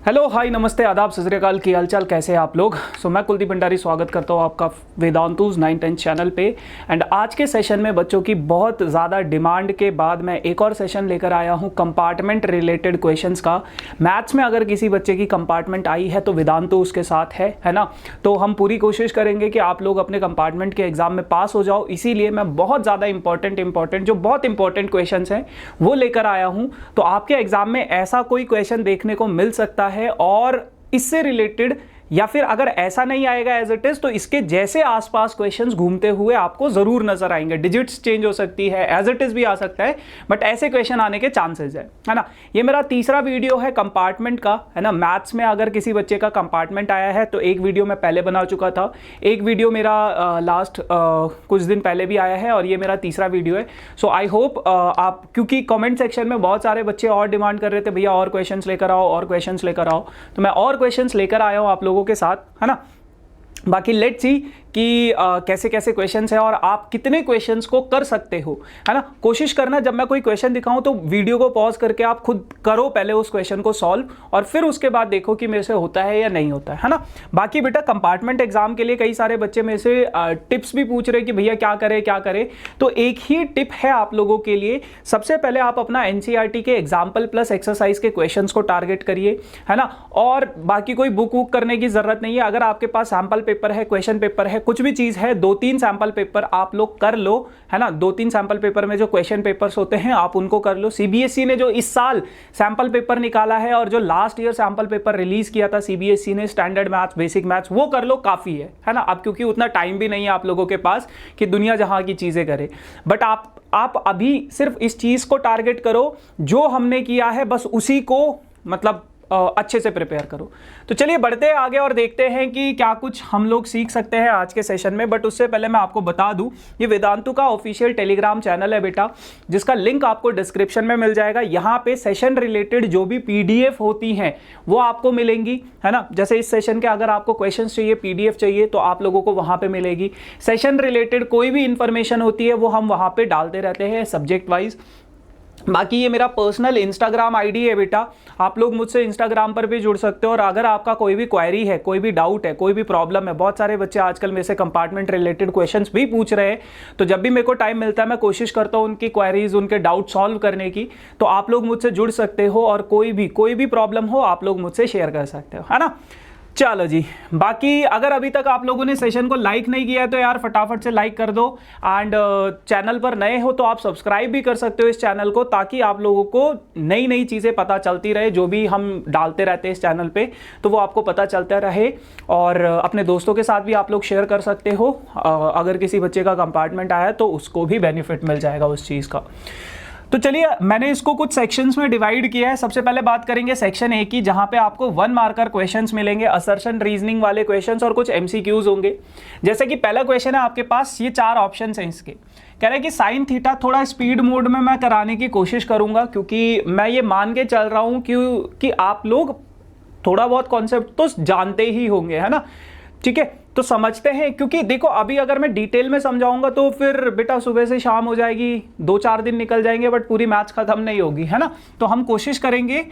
Hello hi नमस्ते आदाब सत श्री अकाल की हालचाल कैसे हैं आप लोग। मैं कुलदीप भंडारी स्वागत करता हूँ आपका वेदांतुज 9-10 चैनल पे। एंड आज के सेशन में बच्चों की बहुत ज़्यादा डिमांड के बाद मैं एक और सेशन लेकर आया हूँ कंपार्टमेंट रिलेटेड क्वेश्चंस का। मैथ्स में अगर किसी बच्चे की कंपार्टमेंट आई है तो वेदांतु उसके साथ है ना। तो हम पूरी कोशिश करेंगे कि आप लोग अपने कंपार्टमेंट के एग्जाम में पास हो जाओ, इसीलिए मैं बहुत ज़्यादा इंपॉर्टेंट जो बहुत इंपॉर्टेंट क्वेश्चन हैं वो लेकर आया हूँ। तो आपके एग्जाम में ऐसा कोई क्वेश्चन देखने को मिल सकता है और इससे रिलेटेड, या फिर अगर ऐसा नहीं आएगा एज इट इज तो इसके जैसे आसपास क्वेश्चंस घूमते हुए आपको जरूर नजर आएंगे। डिजिट्स चेंज हो सकती है, एज इट इज भी आ सकता है, बट ऐसे क्वेश्चन आने के चांसेस है ना। ये मेरा तीसरा वीडियो है कंपार्टमेंट का, है ना। मैथ्स में अगर किसी बच्चे का कंपार्टमेंट आया है तो एक वीडियो मैं पहले बना चुका था, एक वीडियो मेरा लास्ट कुछ दिन पहले भी आया है और ये मेरा तीसरा वीडियो है। सो आई होप आप, क्योंकि कमेंट सेक्शन में बहुत सारे बच्चे और डिमांड कर रहे थे भैया और क्वेश्चंस लेकर आओ और क्वेश्चंस लेकर आओ, तो मैं और क्वेश्चंस लेकर आया हूँ आप लोगों के साथ, है ना। बाकी लेट्स सी कि कैसे कैसे क्वेश्चंस हैं और आप कितने क्वेश्चंस को कर सकते हो, है ना। कोशिश करना जब मैं कोई क्वेश्चन दिखाऊं तो वीडियो को पॉज करके आप खुद करो पहले उस क्वेश्चन को सॉल्व और फिर उसके बाद देखो कि मेरे से होता है या नहीं होता है ना। बाकी बेटा कंपार्टमेंट एग्जाम के लिए कई सारे बच्चे मेरे से टिप्स भी पूछ रहे कि भैया क्या करें, तो एक ही टिप है आप लोगों के लिए। सबसे पहले आप अपना एनसीईआरटी के एग्जाम्पल प्लस एक्सरसाइज के क्वेश्चंस को टारगेट करिए, है ना। और बाकी कोई बुक वुक करने की जरूरत नहीं है। अगर आपके पास सैंपल पेपर है, क्वेश्चन पेपर है, कुछ भी चीज है, 2-3 सैंपल पेपर आप लोग कर लो, है ना। 2-3 सैंपल पेपर में जो क्वेश्चन पेपर्स होते हैं आप उनको कर लो। सीबीएसई ने जो इस साल सैंपल पेपर निकाला है और जो last year sample paper release किया था सीबीएसई ने, स्टैंडर्ड मैथ्स, बेसिक मैथ्स, वो कर लो, काफी है ना। अब क्योंकि उतना टाइम भी नहीं है आप लोगों के पास कि दुनिया जहां की चीजें करे, बट आप अभी सिर्फ इस चीज को टारगेट करो जो हमने किया है, बस उसी को मतलब अच्छे से प्रिपेयर करो। तो चलिए बढ़ते हैं आगे और देखते हैं कि क्या कुछ हम लोग सीख सकते हैं आज के सेशन में। बट उससे पहले मैं आपको बता दूं, ये वेदांतु का ऑफिशियल टेलीग्राम चैनल है बेटा, जिसका लिंक आपको डिस्क्रिप्शन में मिल जाएगा। यहाँ पे सेशन रिलेटेड जो भी पीडीएफ होती हैं वो आपको मिलेंगी, है ना। जैसे इस सेशन के अगर आपको क्वेश्चन चाहिए, पीडीएफ चाहिए, तो आप लोगों को वहां पर मिलेगी। सेशन रिलेटेड कोई भी इंफॉर्मेशन होती है वो हम वहां पर डालते रहते हैं सब्जेक्ट वाइज। बाकी ये मेरा पर्सनल इंस्टाग्राम आईडी है बेटा, आप लोग मुझसे इंस्टाग्राम पर भी जुड़ सकते हो। और अगर आपका कोई भी क्वेरी है, कोई भी डाउट है, कोई भी प्रॉब्लम है, बहुत सारे बच्चे आजकल मेरे से कंपार्टमेंट रिलेटेड क्वेश्चंस भी पूछ रहे हैं, तो जब भी मेरे को टाइम मिलता है मैं कोशिश करता हूँ उनकी क्वेरीज, उनके डाउट सॉल्व करने की। तो आप लोग मुझसे जुड़ सकते हो और कोई भी प्रॉब्लम हो आप लोग मुझसे शेयर कर सकते हो, है ना। चलो जी, बाकी अगर अभी तक आप लोगों ने सेशन को लाइक नहीं किया है तो यार फटाफट से लाइक कर दो। एंड चैनल पर नए हो तो आप सब्सक्राइब भी कर सकते हो इस चैनल को, ताकि आप लोगों को नई नई चीज़ें पता चलती रहे। जो भी हम डालते रहते हैं इस चैनल पे तो वो आपको पता चलता रहे। और अपने दोस्तों के साथ भी आप लोग शेयर कर सकते हो। अगर किसी बच्चे का कंपार्टमेंट आया तो उसको भी बेनिफिट मिल जाएगा उस चीज़ का। तो चलिए, मैंने इसको कुछ सेक्शंस में डिवाइड किया है। सबसे पहले बात करेंगे सेक्शन ए की, जहां पे आपको 1 मार्कर क्वेश्चंस मिलेंगे, असर्शन रीजनिंग वाले क्वेश्चंस और कुछ एमसीक्यूज होंगे। जैसे कि पहला क्वेश्चन है आपके पास, ये 4 ऑप्शंस हैं इसके। कह रहे हैं कि साइन थीटा थोड़ा स्पीड मोड में मैं कराने की कोशिश करूंगा, क्योंकि मैं ये मान के चल रहा हूं कि आप लोग थोड़ा बहुत कॉन्सेप्ट तो जानते ही होंगे, है ना। ठीक है, तो समझते हैं, क्योंकि देखो अभी अगर मैं डिटेल में समझाऊंगा तो फिर बेटा सुबह से शाम हो जाएगी, 2-4 दिन निकल जाएंगे, बट पूरी मैथ्स खत्म नहीं होगी, है ना। तो हम कोशिश करेंगे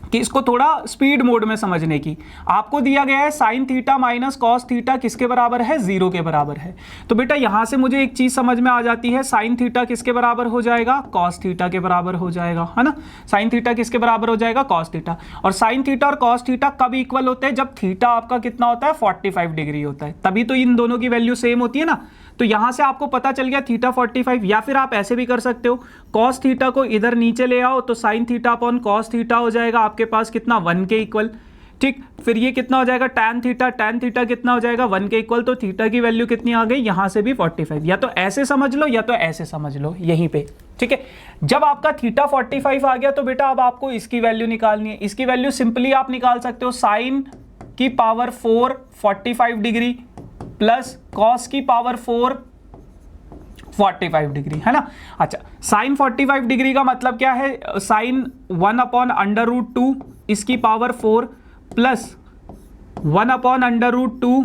कि इसको थोड़ा स्पीड मोड में समझने की। आपको दिया गया है sine theta minus cos theta किसके बराबर है, 0 के बराबर है। तो बेटा यहां से मुझे एक चीज समझ में आ जाती है, साइन थीटा किसके बराबर हो जाएगा, कॉस थीटा के बराबर हो जाएगा, है ना। साइन थीटा किसके बराबर हो जाएगा, कॉस थीटा। और साइन थीटा और कॉस थीटा कब इक्वल होते हैं, जब थीटा आपका कितना होता है, 45 डिग्री होता है, तभी तो इन दोनों की वैल्यू सेम होती है ना। तो यहां से आपको पता चल गया थीटा 45। या फिर आप ऐसे भी कर सकते हो, कॉस थीटा को इधर नीचे ले आओ तो sine theta upon cos theta हो जाएगा आपके पास कितना, 1 के इक्वल। ठीक, फिर ये कितना हो जाएगा, टैन थीटा कितना हो जाएगा, 1 के इक्वल। तो थीटा की वैल्यू कितनी आ गई, यहां से भी 45। या तो ऐसे समझ लो या तो ऐसे समझ लो यहीं पे। ठीक है, जब आपका थीटा 45 आ गया तो बेटा अब आपको इसकी वैल्यू निकालनी है। इसकी वैल्यू सिंपली आप निकाल सकते हो, साइन की पावर 4 45 डिग्री प्लस कॉस की पावर 4 45 डिग्री, है ना। अच्छा, साइन 45 डिग्री का मतलब क्या है, साइन 1/√2 इसकी पावर 4 प्लस 1/√2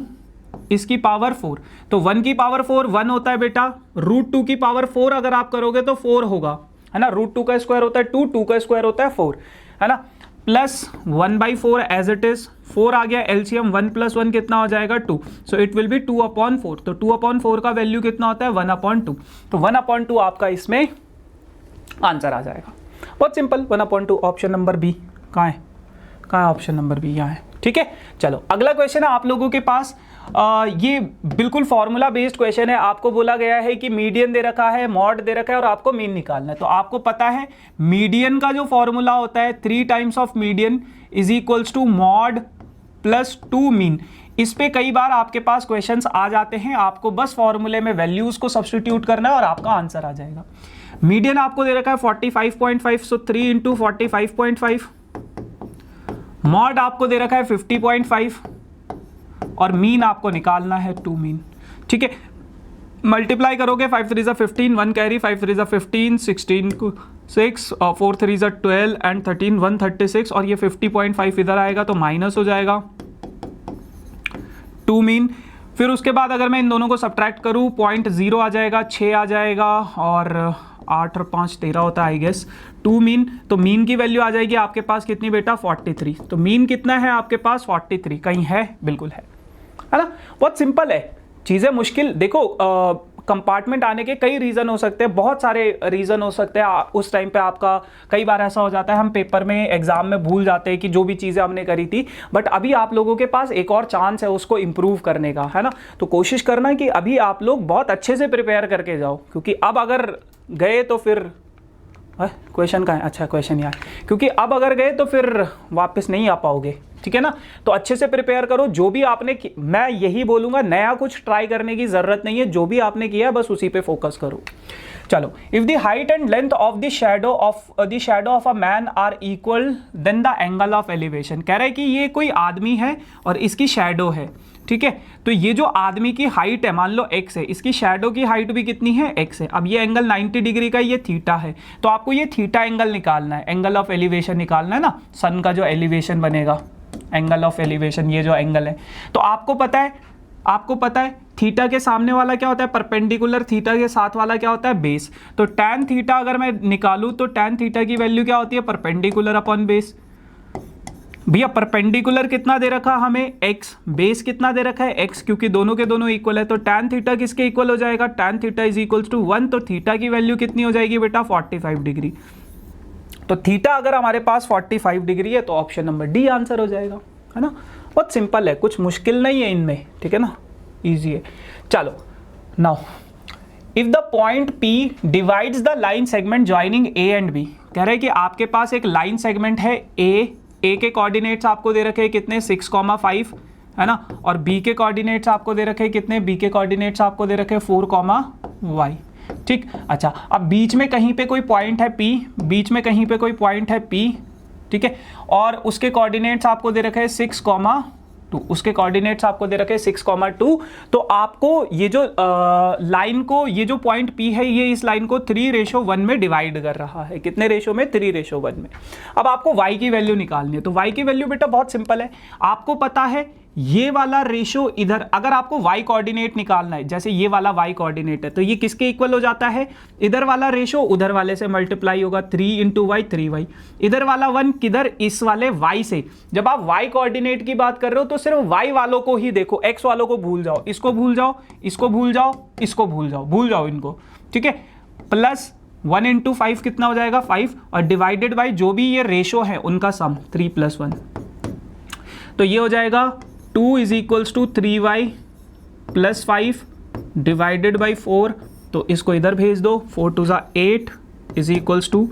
इसकी पावर 4। तो 1 की पावर 4 1 होता है बेटा, √2 की पावर 4 अगर आप करोगे तो 4 होगा, है ना। √2 का स्क्वायर होता है 2, 2 का स्क्वायर होता है 4, है ना। प्लस 1/4 एज इट इज, 4 आ गया एलसीएम, 1 + 1 कितना हो जाएगा 2, सो इट विल बी 2/4, तो 2/4 का वैल्यू कितना होता है 1/2, तो 1/2 आपका इसमें आंसर आ जाएगा। बहुत सिंपल, 1/2, ऑप्शन नंबर बी। कहाँ है ऑप्शन नंबर बी, यहाँ है। ठीक है, चलो अगला क्वेश्चन है आप लोगों के पास। ये बिल्कुल फॉर्मूला बेस्ड क्वेश्चन है। आपको बोला गया है कि मीडियन दे रखा है, मॉड दे रखा है और आपको मीन निकालना है। तो आपको पता है मीडियन का जो फॉर्मूला होता है 3 times of median is equals to mode plus 2 mean. इस पे कई बार आपके पास क्वेश्चंस आ जाते हैं, आपको बस फॉर्मूले में वैल्यूज को सब्स्टिट्यूट करना है और आपका आंसर आ जाएगा। मीडियन आपको दे रखा है 45.5, सो 3 × 45.5। मॉड आपको दे रखा है 50.5 और मीन आपको निकालना है 2 मीन। ठीक है, मल्टीप्लाई करोगे 5 3 = 15, 1 कैरी, 5 3 = 15, 16 को 6 और 4 3 = 12 एंड 13 136 और ये 50.5 इधर आएगा तो माइनस हो जाएगा 2 मीन। फिर उसके बाद अगर मैं इन दोनों को सब्ट्रैक्ट करूँ 0.0 आ जाएगा, 6 आ जाएगा और 8 और 5 13 होता है आई गेस, 2 मीन। तो मीन की वैल्यू आ जाएगी आपके पास कितनी बेटा 43। तो मीन कितना है आपके पास 43, कहीं है, बिल्कुल है ना। बहुत सिंपल है, चीज़ें मुश्किल देखो। कंपार्टमेंट आने के कई रीज़न हो सकते हैं, बहुत सारे रीज़न हो सकते हैं। उस टाइम पे आपका कई बार ऐसा हो जाता है हम पेपर में एग्जाम में भूल जाते हैं कि जो भी चीज़ें हमने करी थी, बट अभी आप लोगों के पास एक और चांस है उसको इम्प्रूव करने का, है ना। तो कोशिश करना कि अभी आप लोग बहुत अच्छे से प्रिपेयर करके जाओ, क्योंकि अब अगर गए तो फिर क्वेश्चन का है, अच्छा क्वेश्चन यार, क्योंकि अब अगर गए तो फिर वापस नहीं आ पाओगे। ठीक है ना, तो अच्छे से प्रिपेयर करो। जो भी आपने, मैं यही बोलूंगा, नया कुछ ट्राई करने की जरूरत नहीं है, जो भी आपने किया है बस उसी पे फोकस करो। चलो, if the height and length of the shadow of a man are equal then the angle of elevation. कह रहा है कि ये कोई आदमी है और इसकी शैडो है। ठीक है, तो ये जो आदमी की हाइट है मान लो x है, इसकी शैडो की हाइट भी कितनी है x है। अब ये एंगल 90 डिग्री का, ये थीटा है, तो आपको ये थीटा एंगल निकालना है, एंगल ऑफ एलिवेशन निकालना है ना। सन का जो एलिवेशन बनेगा, एंगल ऑफ एलिवेशन, ये जो एंगल है, तो आपको पता है थीटा के सामने वाला क्या होता है परपेंडिकुलर, थीटा के साथ वाला क्या होता है बेस। तो tan थीटा अगर मैं निकालूं तो tan थीटा की वैल्यू क्या होती है परपेंडिकुलर अपॉन बेस। भैया परपेंडिकुलर कितना दे रखा हमें x, बेस कितना दे रखा है x, क्योंकि दोनों के दोनों इक्वल है। तो tan थीटा किसके इक्वल हो जाएगा, tan theta is equals to 1। तो थीटा की वैल्यू कितनी हो जाएगी बेटा 45 डिग्री। तो थीटा अगर हमारे पास 45 डिग्री है तो ऑप्शन नंबर डी आंसर हो जाएगा, है ना। बहुत सिंपल है, कुछ मुश्किल नहीं है इनमें। ठीक है ना, इजी है। चलो, now if the point P divides the line segment joining A and B। कह रहे हैं कि आपके पास एक लाइन सेगमेंट है A के कोऑर्डिनेट्स आपको दे रखे हैं कितने 6,5, है ना, और B के कोऑर्डिनेट्स आपको दे रखे हैं कितने, B के कोऑर्डिनेट्स आपको दे रखे हैं 4,y। ठीक, अच्छा, अब बीच में कहीं पे कोई पॉइंट है P, बीच में कहीं पे कोई पॉइंट है P, ठीक है, और उसके कोऑर्डिनेट्स आपको दे रखे हैं 6,2, उसके कोऑर्डिनेट्स आपको दे रखे हैं 6,2। तो आपको ये जो लाइन को, ये जो पॉइंट P है, ये इस लाइन को 3:1 में डिवाइड कर रहा है। कितने रेशो में, 3:1 में। अब आपको y की वैल्यू निकालनी है। तो y की वैल्यू बेटा बहुत सिंपल है, आपको पता है ये वाला रेशो इधर, अगर आपको y कोऑर्डिनेट निकालना है, जैसे ये वाला y कोऑर्डिनेट है, तो ये किसके इक्वल हो जाता है, इधर वाला रेशो उधर वाले से मल्टीप्लाई होगा, 3 × y 3y। इधर वाला 1 किधर, इस वाले y से। जब आप y कोऑर्डिनेट की बात कर रहे हो तो सिर्फ y वालों को ही देखो, x वालों को भूल जाओ, इसको भूल जाओ, इसको भूल जाओ, इसको भूल जाओ, भूल जाओ इनको। ठीक है, प्लस 1 × 5 कितना हो जाएगा 5, और डिवाइडेड बाई जो भी ये रेशो है उनका सम 3 + 1, तो ये हो जाएगा 2 = 3y + 5 डिवाइडेड बाई 4। तो इसको इधर भेज दो, 4 2 = 8 =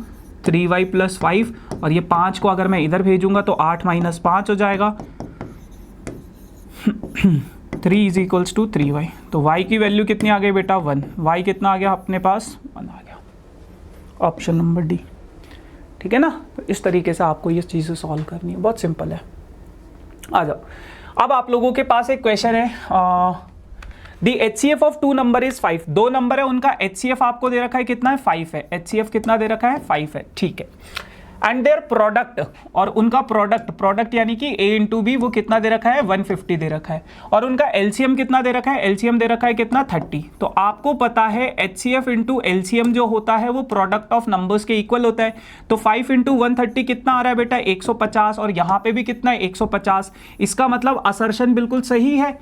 3y + 5, और ये 5 को अगर मैं इधर भेजूंगा तो 8 - 5 हो जाएगा 3 = 3y। तो y की वैल्यू कितनी आ गई बेटा 1, y कितना आ गया अपने पास 1 आ गया, ऑप्शन नंबर डी। ठीक है ना, तो इस तरीके से आपको ये चीज़ें सॉल्व करनी है, बहुत सिंपल है। आ जाओ, अब आप लोगों के पास एक क्वेश्चन है, the HCF of 2 number is 5। 2 number है, उनका HCF आपको दे रखा है कितना है 5 है, HCF कितना दे रखा है 5 है। ठीक है, एंड देयर प्रोडक्ट, और उनका प्रोडक्ट यानी कि a इंटू बी, वो कितना दे रखा है 150 दे रखा है, और उनका एलसीएम कितना दे रखा है, एलसीएम दे रखा है कितना 30। तो आपको पता है एचसीएफ इंटू एलसीएम जो होता है वो प्रोडक्ट ऑफ नंबर्स के इक्वल होता है। तो 5 इंटू 130 कितना आ रहा है बेटा 150, और यहां पे भी कितना है 150। इसका मतलब असर्शन बिल्कुल सही है।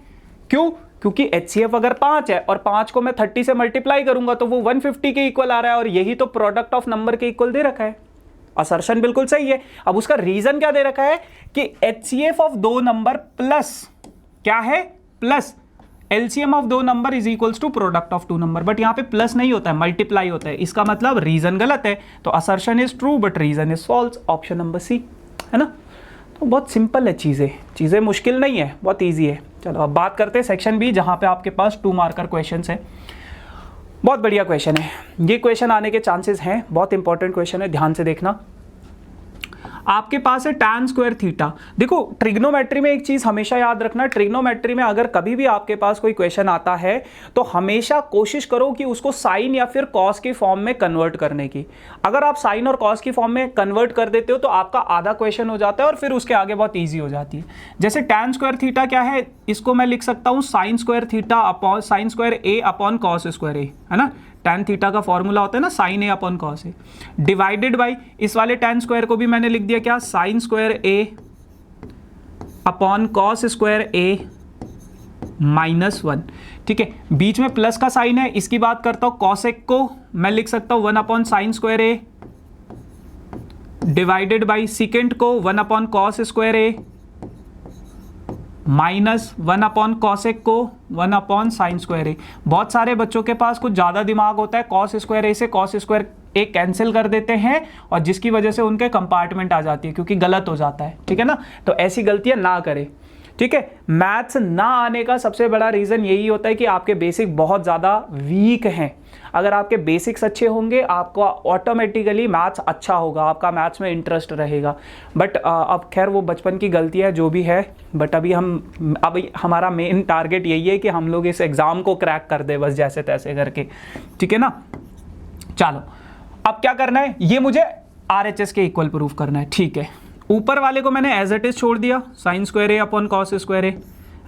क्यों? क्योंकि एचसीएफ अगर 5 है और 5 को मैं 30 से मल्टीप्लाई करूंगा तो वो 150 के इक्वल आ रहा है, और यही तो प्रोडक्ट ऑफ नंबर के इक्वल दे रखा है। असर्शन बिल्कुल सही है। अब उसका रीजन क्या दे रखा है कि एचसीएफ ऑफ दो नंबर प्लस क्या है, प्लस एलसीएम ऑफ दो number is equals to product of two number, but यहां पे प्लस नहीं होता है, मल्टीप्लाई होता है। इसका मतलब रीजन गलत है, तो assertion is true but reason is false. Option number C है ना। तो बहुत सिंपल है, चीजें मुश्किल नहीं है, बहुत ईजी है। चलो अब बात करते हैं सेक्शन बी, जहां पे आपके पास 2 मार्कर क्वेश्चन है। बहुत बढ़िया क्वेश्चन है, ये क्वेश्चन आने के चांसेस हैं, बहुत इंपॉर्टेंट क्वेश्चन है, ध्यान से देखना। आपके पास है tan स्क्वायर थीटा। देखो ट्रिग्नोमेट्री में एक चीज हमेशा याद रखना, ट्रिग्नोमेट्री में अगर कभी भी आपके पास कोई क्वेश्चन आता है तो हमेशा कोशिश करो कि उसको साइन या फिर कॉस की फॉर्म में कन्वर्ट करने की। अगर आप साइन और कॉस की फॉर्म में कन्वर्ट कर देते हो तो आपका आधा क्वेश्चन हो जाता है और फिर उसके आगे बहुत ईजी हो जाती है। जैसे tan स्क्वायर थीटा क्या है, इसको मैं लिख सकता हूँ sine square theta upon sine square A upon cos square A, है ना। tan थीटा का फॉर्मूला होता है ना sine A upon cos A, divided by इस वाले tan स्क्वायर को भी मैंने लिख दिया क्या, sign square A upon cos square A -1। ठीक है, बीच में प्लस का साइन है, इसकी बात करता हूं कॉसेक को मैं लिख सकता हूं 1 upon sine square A divided by secant को 1 upon cos square A -1 upon cosec को 1 अपॉन साइन स्क्वायर ए। बहुत सारे बच्चों के पास कुछ ज़्यादा दिमाग होता है, कॉस स्क्वायर ए से कॉस स्क्वायर ए कैंसिल कर देते हैं और जिसकी वजह से उनके कंपार्टमेंट आ जाती है, क्योंकि गलत हो जाता है। ठीक है ना, तो ऐसी गलतियां ना करें। ठीक है, मैथ्स ना आने का सबसे बड़ा रीज़न यही होता है कि आपके बेसिक बहुत ज़्यादा वीक हैं। अगर आपके बेसिक्स अच्छे होंगे आपको ऑटोमेटिकली मैथ्स अच्छा होगा, आपका मैथ्स में इंटरेस्ट रहेगा। बट अब खैर वो बचपन की गलती है जो भी है, बट अभी हमारा मेन टारगेट यही है कि हम लोग इस एग्ज़ाम को क्रैक कर दे बस जैसे तैसे करके। ठीक है ना, चलो अब क्या करना है, ये मुझे RHS के इक्वल प्रूफ करना है। ठीक है, ऊपर वाले को मैंने एज इट इज छोड़ दिया, sign square A upon cos square A,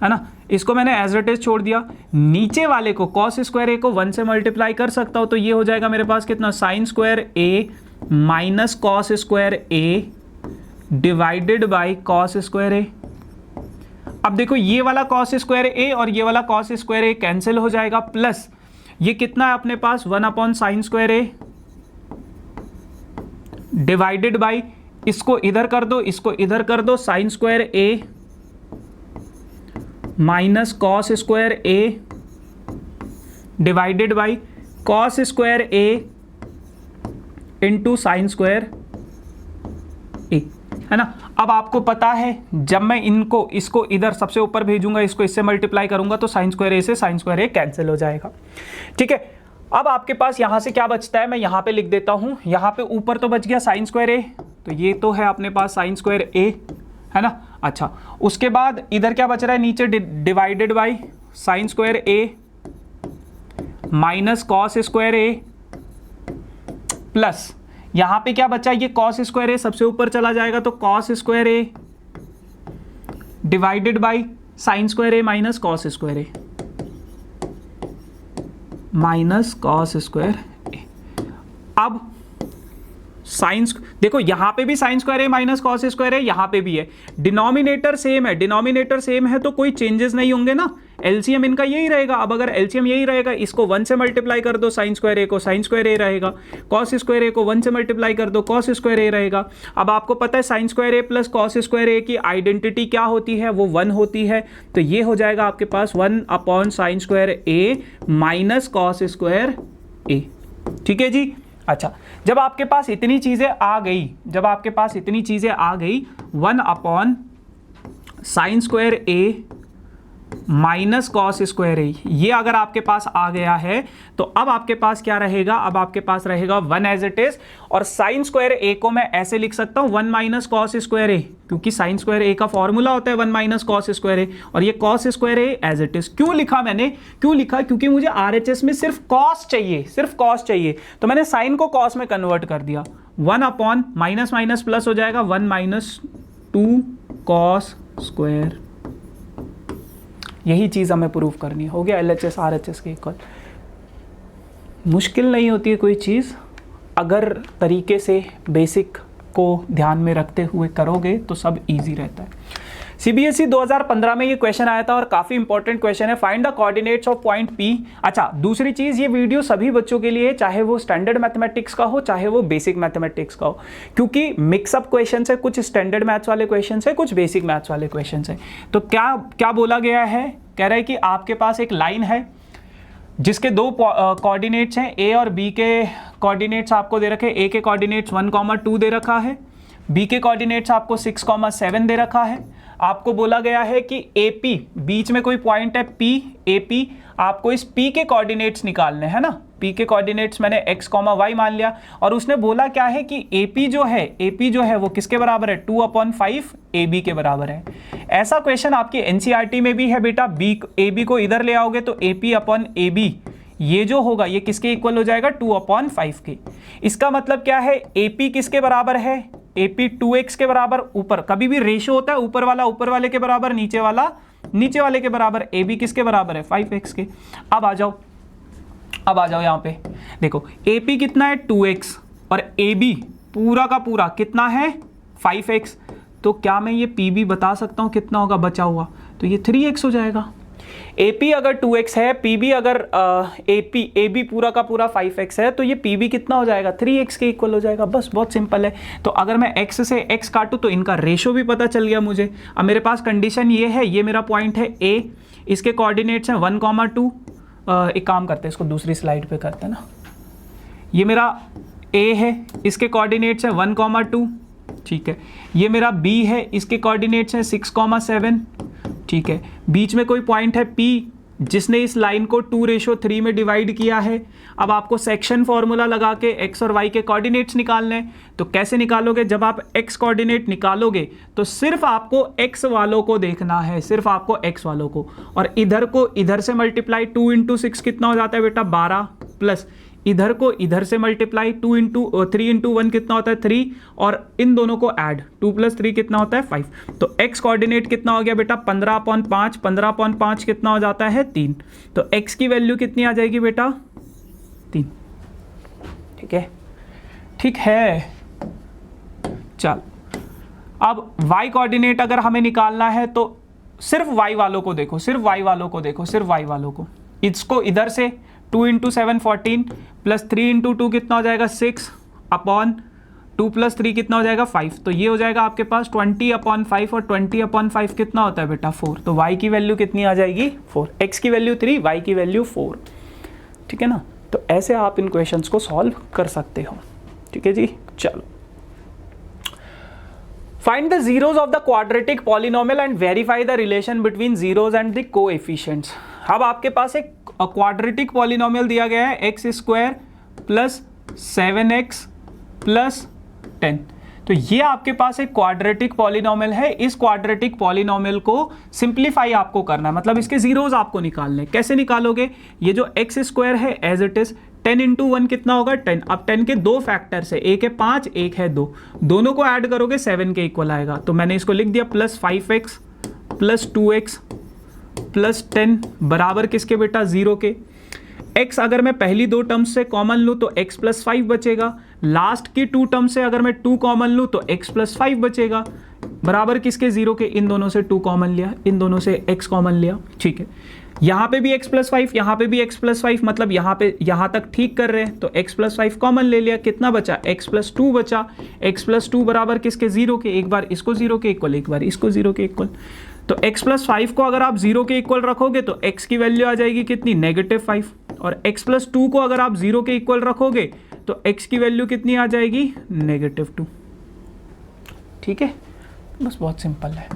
है ना, इसको मैंने एज इट इज छोड़ दिया। नीचे वाले को कॉस स्क्वायर ए को 1 से मल्टीप्लाई कर सकता हूं, तो ये हो जाएगा मेरे पास कितना, sine square A minus cos square A divided by cos square A. अब देखो ये वाला कॉस स्क्वायर ए और ये वाला कॉस स्क्वायर ए कैंसिल हो जाएगा, प्लस ये कितना है अपने पास 1 upon sine square A divided by, इसको इधर कर दो, इसको इधर कर दो, sine square A minus cos square A divided by cos square A into sine square A, है ना। अब आपको पता है जब मैं इसको इधर सबसे ऊपर भेजूंगा, इसको इससे मल्टीप्लाई करूंगा तो साइन स्क्वायर ए से साइन स्क्वायर ए कैंसिल हो जाएगा। ठीक है, अब आपके पास यहां से क्या बचता है, मैं यहां पे लिख देता हूं, यहां पे ऊपर तो बच गया साइन स्क्वायर ए, तो ये तो है अपने पास साइन स्क्वायर ए, है ना। अच्छा, उसके बाद इधर क्या बच रहा है, नीचे divided by sine square A minus cos square A plus यहां पे क्या बचा, ये कॉस स्क्वायर ए सबसे ऊपर चला जाएगा तो cos square A divided by sine square A minus cos square A minus cos square A. अब साइंस देखो यहां पे भी sine square A minus cos square है, यहां पे भी है, डिनोमिनेटर सेम है, डिनोमिनेटर सेम है तो कोई चेंजेस नहीं होंगे ना, एलसीएम इनका यही रहेगा। अब अगर एलसीएम यही रहेगा, इसको 1 से मल्टीप्लाई कर दो साइन स्क्वायर ए को, साइन स्क्वायर ए रहेगा, कॉस स्क्वायर ए को 1 से मल्टीप्लाई कर दो, कॉस स्क्वायर ए रहेगा। अब आपको पता है साइन स्क्वायर ए प्लस कॉस स्क्वायर ए की आइडेंटिटी क्या होती है, वो 1 होती है, तो ये हो जाएगा आपके पास 1 upon sine square A minus cos square ए। ठीक है जी। अच्छा, जब आपके पास इतनी चीजें आ गई, 1 upon sine square A minus cos square ए, ये अगर आपके पास आ गया है तो अब आपके पास क्या रहेगा, अब आपके पास रहेगा 1 एज इट इज, और साइन स्क्वायर ए को मैं ऐसे लिख सकता हूं 1 माइनस कॉस स्क्वायर ए, क्योंकि साइन स्क्वायर ए का फॉर्मूला होता है 1 माइनस कॉस स्क्वायर ए, और ये cos square A as it is. क्यों लिखा मैंने, क्योंकि मुझे आरएचएस में सिर्फ कॉस चाहिए, तो मैंने साइन को कॉस में कन्वर्ट कर दिया, 1 अपॉन माइनस माइनस प्लस हो जाएगा 1 माइनस 2 कॉस स्क्वायर। यही चीज़ हमें प्रूव करनी है। हो गया LHS RHS के इक्वल। मुश्किल नहीं होती है कोई चीज़, अगर तरीके से बेसिक को ध्यान में रखते हुए करोगे तो सब इजी रहता है। CBSE 2015 में ये क्वेश्चन आया था और काफ़ी इंपॉर्टेंट क्वेश्चन है, find the coordinates of point P। अच्छा, दूसरी चीज़, ये वीडियो सभी बच्चों के लिए, चाहे वो स्टैंडर्ड मैथमेटिक्स का हो चाहे वो बेसिक मैथमेटिक्स का हो, क्योंकि मिक्सअप क्वेश्चन है, कुछ स्टैंडर्ड मैथ्स वाले क्वेश्चन है, कुछ बेसिक मैथ्स वाले क्वेश्चन है। तो क्या क्या बोला गया है, कह रहा है कि आपके पास एक लाइन है जिसके दो कोऑर्डिनेट्स हैं, ए और बी के कोऑर्डिनेट्स आपको दे रखे, ए के कोऑर्डिनेट्स 1,2 दे रखा है, बी के कोऑर्डिनेट्स आपको 6,7 दे रखा है। आपको बोला गया है कि AP, बीच में कोई पॉइंट है P, AP, आपको इस P के कोऑर्डिनेट्स निकालने हैं ना। P के कोऑर्डिनेट्स मैंने x, y मान लिया, और उसने बोला क्या है कि AP जो है वो किसके बराबर है, 2/5 AB के बराबर है। ऐसा क्वेश्चन आपकी NCERT में भी है बेटा। AB को इधर ले आओगे तो AP/AB ये जो होगा ये किसके इक्वल हो जाएगा, 2/5 के। इसका मतलब क्या है, AP किसके बराबर है, AP 2x के बराबर। ऊपर कभी भी रेशो होता है, ऊपर वाला ऊपर वाले के बराबर, नीचे वाला नीचे वाले के बराबर। AB किसके बराबर है, 5x के। अब आ जाओ यहाँ पे देखो, AP कितना है 2x और AB पूरा का पूरा कितना है 5x। तो क्या मैं ये PB बता सकता हूँ कितना होगा बचा हुआ, तो ये 3x हो जाएगा। AP अगर 2x है, PB अगर AB पूरा का पूरा 5x है, तो ये PB कितना हो जाएगा, 3x के इक्वल हो जाएगा। बस बहुत सिंपल है। तो अगर मैं x से x काटूँ तो इनका रेशो भी पता चल गया मुझे। अब मेरे पास कंडीशन ये है, ये मेरा पॉइंट है A, इसके कोऑर्डिनेट्स हैं 1,2। एक काम करते हैं, इसको दूसरी स्लाइड पे करते हैं ना। ये मेरा A है, इसके कोऑर्डिनेट्स हैं 1,2, ठीक है। ये मेरा B है, इसके कोऑर्डिनेट्स हैं 6,7, ठीक है। बीच में कोई पॉइंट है P, जिसने इस लाइन को 2:3 में डिवाइड किया है। अब आपको सेक्शन फॉर्मूला लगा के x और y के कोऑर्डिनेट्स निकालने हैं। तो कैसे निकालोगे, जब आप x कोऑर्डिनेट निकालोगे तो सिर्फ आपको x वालों को देखना है, सिर्फ आपको x वालों को, और इधर को इधर से मल्टीप्लाई, 2 × 6 कितना हो जाता है बेटा 12, प्लस इधर को इधर से मल्टीप्लाई, 3 × 1 कितना होता है 3, और इन दोनों को ऐड 2 + 3 कितना होता है 5। तो x कोऑर्डिनेट कितना हो गया बेटा 15/5, 15/5 कितना हो जाता है 3। तो x की वैल्यू कितनी आ जाएगी बेटा 3। ठीक है। चल, अब y कोऑर्डिनेट अगर हमें निकालना है तो सिर्फ y वालों को देखो, सिर्फ y वालों को। इसको इधर से 2 × 7 14 प्लस 3 × 2 कितना हो जाएगा 6/2 + 3 कितना हो जाएगा 5। तो ये हो जाएगा आपके पास 20/5, और 20/5 कितना होता है बेटा 4। तो y की वैल्यू कितनी आ जाएगी 4, x की वैल्यू 3, y की वैल्यू 4। ठीक है ना। तो ऐसे आप इन क्वेश्चंस को सॉल्व कर सकते हो। ठीक है जी। चलो, find the zeros of the quadratic polynomial and verify the relation between zeros and the coefficients. अब आपके पास एक क्वाड्रेटिक पॉलिनोमियल दिया गया है x² + 7x + 10। तो ये आपके पास एक क्वाड्रेटिक पॉलिनोमियल है। इस क्वाड्रेटिक पॉलिनोमियल को सिंप्लीफाई आपको करना है, मतलब इसके जीरोज आपको निकालने। कैसे निकालोगे, ये जो x² है एज इट इज, 10 × 1 कितना होगा 10। अब 10 के दो फैक्टर्स है, एक है 5, एक है 2, दोनों को ऐड करोगे 7 के इक्वल आएगा। तो मैंने इसको लिख दिया +5x + 2x + 10 बराबर किसके बेटा 0 के। x अगर मैं पहली दो टर्म्स से कॉमन लूँ तो x + 5 बचेगा, लास्ट की 2 टर्म से अगर मैं 2 कॉमन लूँ तो x + 5 बचेगा, बराबर किसके 0 के। इन दोनों से 2 कॉमन लिया, इन दोनों से x कॉमन लिया। ठीक है, यहाँ पे भी x + 5, यहाँ पे भी x + 5, मतलब यहाँ तक ठीक कर रहे हैं। तो x + 5 कॉमन ले लिया, कितना बचा x + 2 बचा। x + 2 बराबर किसके 0 के, एक बार इसको 0 के इक्वल, एक बार इसको 0 के इक्वल। तो x + 5 को अगर आप 0 के इक्वल रखोगे तो x की वैल्यू आ जाएगी कितनी -5, और x + 2 को अगर आप 0 के इक्वल रखोगे तो x की वैल्यू कितनी आ जाएगी -2। ठीक है, बस बहुत सिंपल है।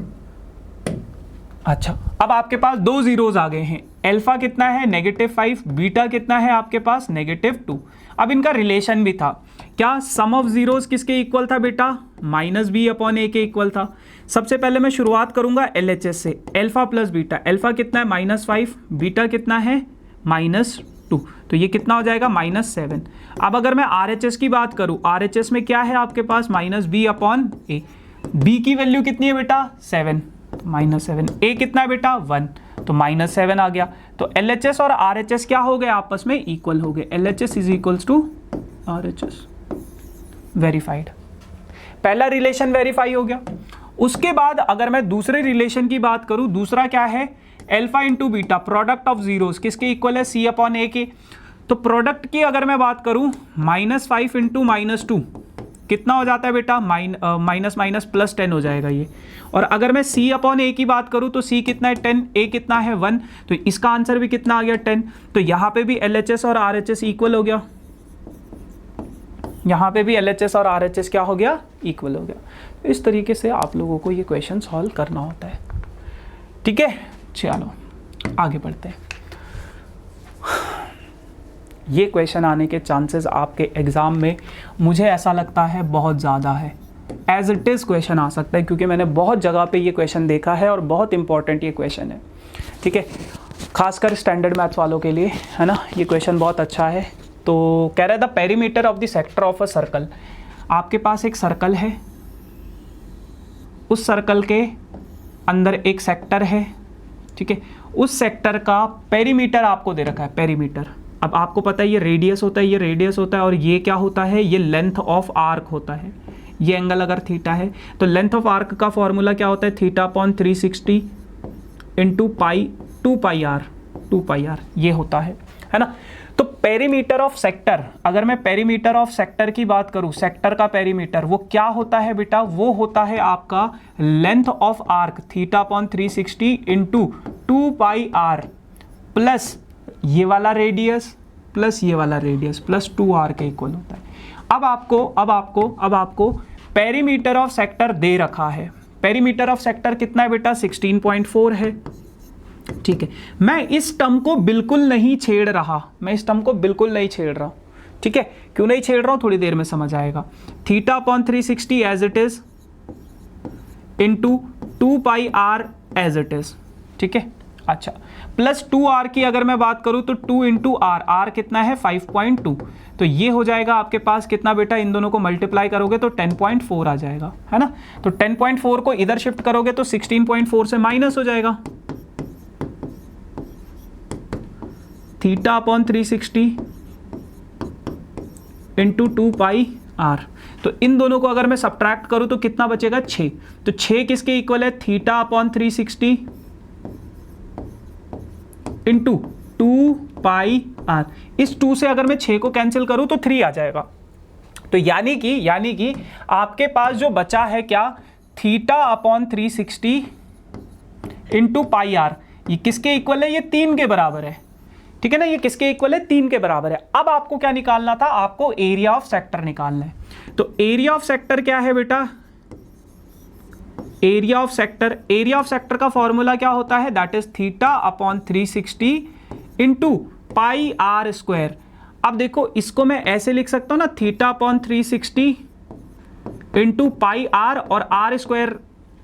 अच्छा, अब आपके पास दो जीरोज आ गए हैं, अल्फा कितना है -5, बीटा कितना है आपके पास -2। अब इनका रिलेशन भी था क्या, सम ऑफ जीरोज किसके इक्वल था बेटा -b/a के इक्वल था। सबसे पहले मैं शुरुआत करूंगा LHS से, अल्फा + बीटा। अल्फा कितना है -5, बीटा कितना है 2, तो ये कितना हो जाएगा -7। अब अगर मैं RHS की बात करूँ, RHS में क्या है आपके पास -B/A, B की वैल्यू कितनी है बेटा 7, -7, A कितना है बेटा 1, तो -7 आ गया। तो LHS और RHS क्या हो गए आपस में इक्वल हो गए, LHS is equals to RHS, verified. पहला रिलेशन वेरीफाई हो गया। उसके बाद अगर मैं दूसरे रिलेशन की बात करूं, दूसरा क्या है alpha into beta, product of zeros किसके इक्वल है C/A के। तो प्रोडक्ट की अगर मैं बात करूं -5 इंटू -2 कितना हो जाता है बेटा माइनस माइनस +10 हो जाएगा ये। और अगर मैं C/A की बात करूं तो C कितना है 10, A कितना है 1, तो इसका आंसर भी कितना आ गया 10। तो यहां पे भी LHS और RHS इक्वल हो गया, यहाँ पे भी LHS और RHS क्या हो गया इक्वल हो गया। इस तरीके से आप लोगों को ये क्वेश्चन सॉल्व करना होता है, ठीक है। चलो आगे बढ़ते हैं। ये क्वेश्चन आने के चांसेस आपके एग्ज़ाम में मुझे ऐसा लगता है बहुत ज़्यादा है, एज इट इज़ क्वेश्चन आ सकता है, क्योंकि मैंने बहुत जगह पे ये क्वेश्चन देखा है और बहुत इंपॉर्टेंट ये क्वेश्चन है, ठीक है, खासकर स्टैंडर्ड मैथ्स वालों के लिए, है ना। ये क्वेश्चन बहुत अच्छा है। तो कह रहा है the perimeter of the sector of a circle, आपके पास एक सर्कल है, उस सर्कल के अंदर एक सेक्टर है, ठीक है, उस सेक्टर का पेरीमीटर आपको दे रखा है, पेरीमीटर। अब आपको पता है ये रेडियस होता है, ये रेडियस होता है, और ये क्या होता है, ये लेंथ ऑफ आर्क होता है। ये एंगल अगर थीटा है तो लेंथ ऑफ आर्क का फॉर्मूला क्या होता है, θ/360 इंटू पाई 2πr ये होता है ना। तो पेरीमीटर ऑफ सेक्टर, अगर मैं पेरीमीटर ऑफ सेक्टर की बात करूं, सेक्टर का पेरीमीटर वो क्या होता है बेटा, वो होता है आपका length of arc θ/360 into 2πr plus ये वाला रेडियस प्लस ये वाला रेडियस प्लस 2r के इक्वल होता है। अब आपको पेरीमीटर ऑफ सेक्टर दे रखा है। पेरीमीटर ऑफ सेक्टर कितना है बेटा 16.4 है, ठीक है। मैं इस टर्म को बिल्कुल नहीं छेड़ रहा, ठीक है। क्यों नहीं छेड़ रहा हूं, थोड़ी देर में समझ आएगा। θ/360 as it is into 2πr as it is, ठीक है। अच्छा, प्लस 2r की अगर मैं बात करूं तो 2 इंटू आर, आर कितना है 5.2, तो ये हो जाएगा आपके पास कितना बेटा, इन दोनों को मल्टीप्लाई करोगे तो 10.4 आ जाएगा, है ना। तो 10.4 को इधर शिफ्ट करोगे तो 16.4 से माइनस हो जाएगा। θ/360 इंटू 2πr, तो इन दोनों को अगर मैं सब्ट्रैक्ट करूं तो कितना बचेगा 6, तो 6 किसके इक्वल है, θ/360 इंटू 2πr। इस 2 से अगर मैं 6 को कैंसिल करूं तो 3 आ जाएगा। तो यानी कि आपके पास जो बचा है क्या, θ/360 इंटू πr, ये किसके इक्वल है, ये 3 के बराबर है, ठीक है ना। ये किसके इक्वल है, 3 के बराबर है। अब आपको क्या निकालना था, आपको एरिया ऑफ सेक्टर निकालना है। तो एरिया ऑफ सेक्टर क्या है बेटा, एरिया ऑफ सेक्टर का फॉर्मूला क्या होता है, दैट इज θ/360 इंटू πr²। अब देखो इसको मैं ऐसे लिख सकता हूं ना, θ/360 इंटू πr, और r²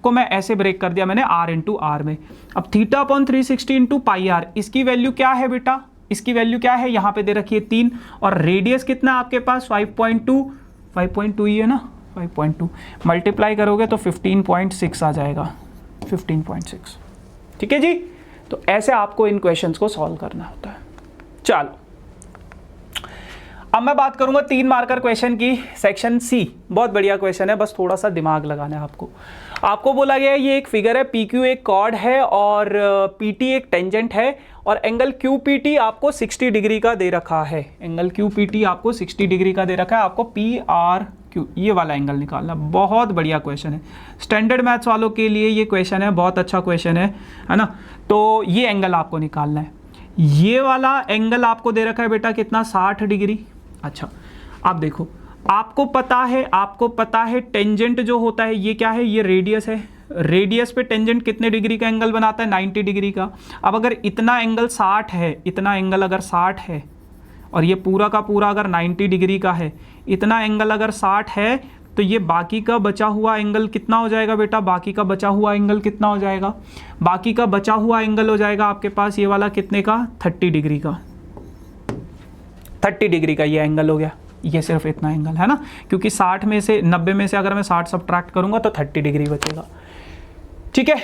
को मैं ऐसे ब्रेक कर दिया मैंने r इंटू आर में। अब θ/360 इंटू πr, इसकी वैल्यू क्या है बेटा, इसकी वैल्यू क्या है, यहां पे दे रखी है 3, और रेडियस कितना आपके पास 5.2 ही है ना, 5.2 मल्टीप्लाई करोगे तो 15.6 आ जाएगा, 15.6, ठीक है जी। तो ऐसे आपको इन क्वेश्चंस को सॉल्व करना होता है। चलो अब मैं बात करूंगा 3 मार्कर क्वेश्चन की, सेक्शन सी। बहुत बढ़िया क्वेश्चन है, बस थोड़ा सा दिमाग लगाना है आपको। आपको बोला गया है ये एक फिगर है, PQ एक कॉर्ड है और PT एक टेंजेंट है, और एंगल QPT आपको 60 डिग्री का दे रखा है। एंगल QPT आपको 60 डिग्री का दे रखा है, आपको PRQ ये वाला एंगल निकालना। बहुत बढ़िया क्वेश्चन है, स्टैंडर्ड मैथ्स वालों के लिए ये क्वेश्चन है, बहुत अच्छा क्वेश्चन है ना। तो ये एंगल आपको निकालना है। ये वाला एंगल आपको दे रखा है बेटा कितना, 60 डिग्री। अच्छा, आप देखो, आपको पता है टेंजेंट जो होता है ये क्या है, ये रेडियस है। रेडियस पे टेंजेंट कितने डिग्री का एंगल बनाता है, 90 डिग्री का। अब अगर इतना एंगल 60 है, इतना एंगल अगर 60 है, और ये पूरा का पूरा अगर 90 डिग्री का है, इतना एंगल अगर 60 है, तो ये बाकी का बचा हुआ एंगल कितना हो जाएगा बेटा, बाकी का बचा हुआ एंगल कितना हो जाएगा, बाकी का बचा हुआ एंगल हो जाएगा आपके पास ये वाला कितने का, 30 डिग्री का। 30 डिग्री का ये एंगल हो गया, ये सिर्फ इतना एंगल है ना, क्योंकि 60 में से 90 में से अगर मैं 60 सब्ट्रैक्ट करूंगा तो 30 डिग्री बचेगा। ठीक है,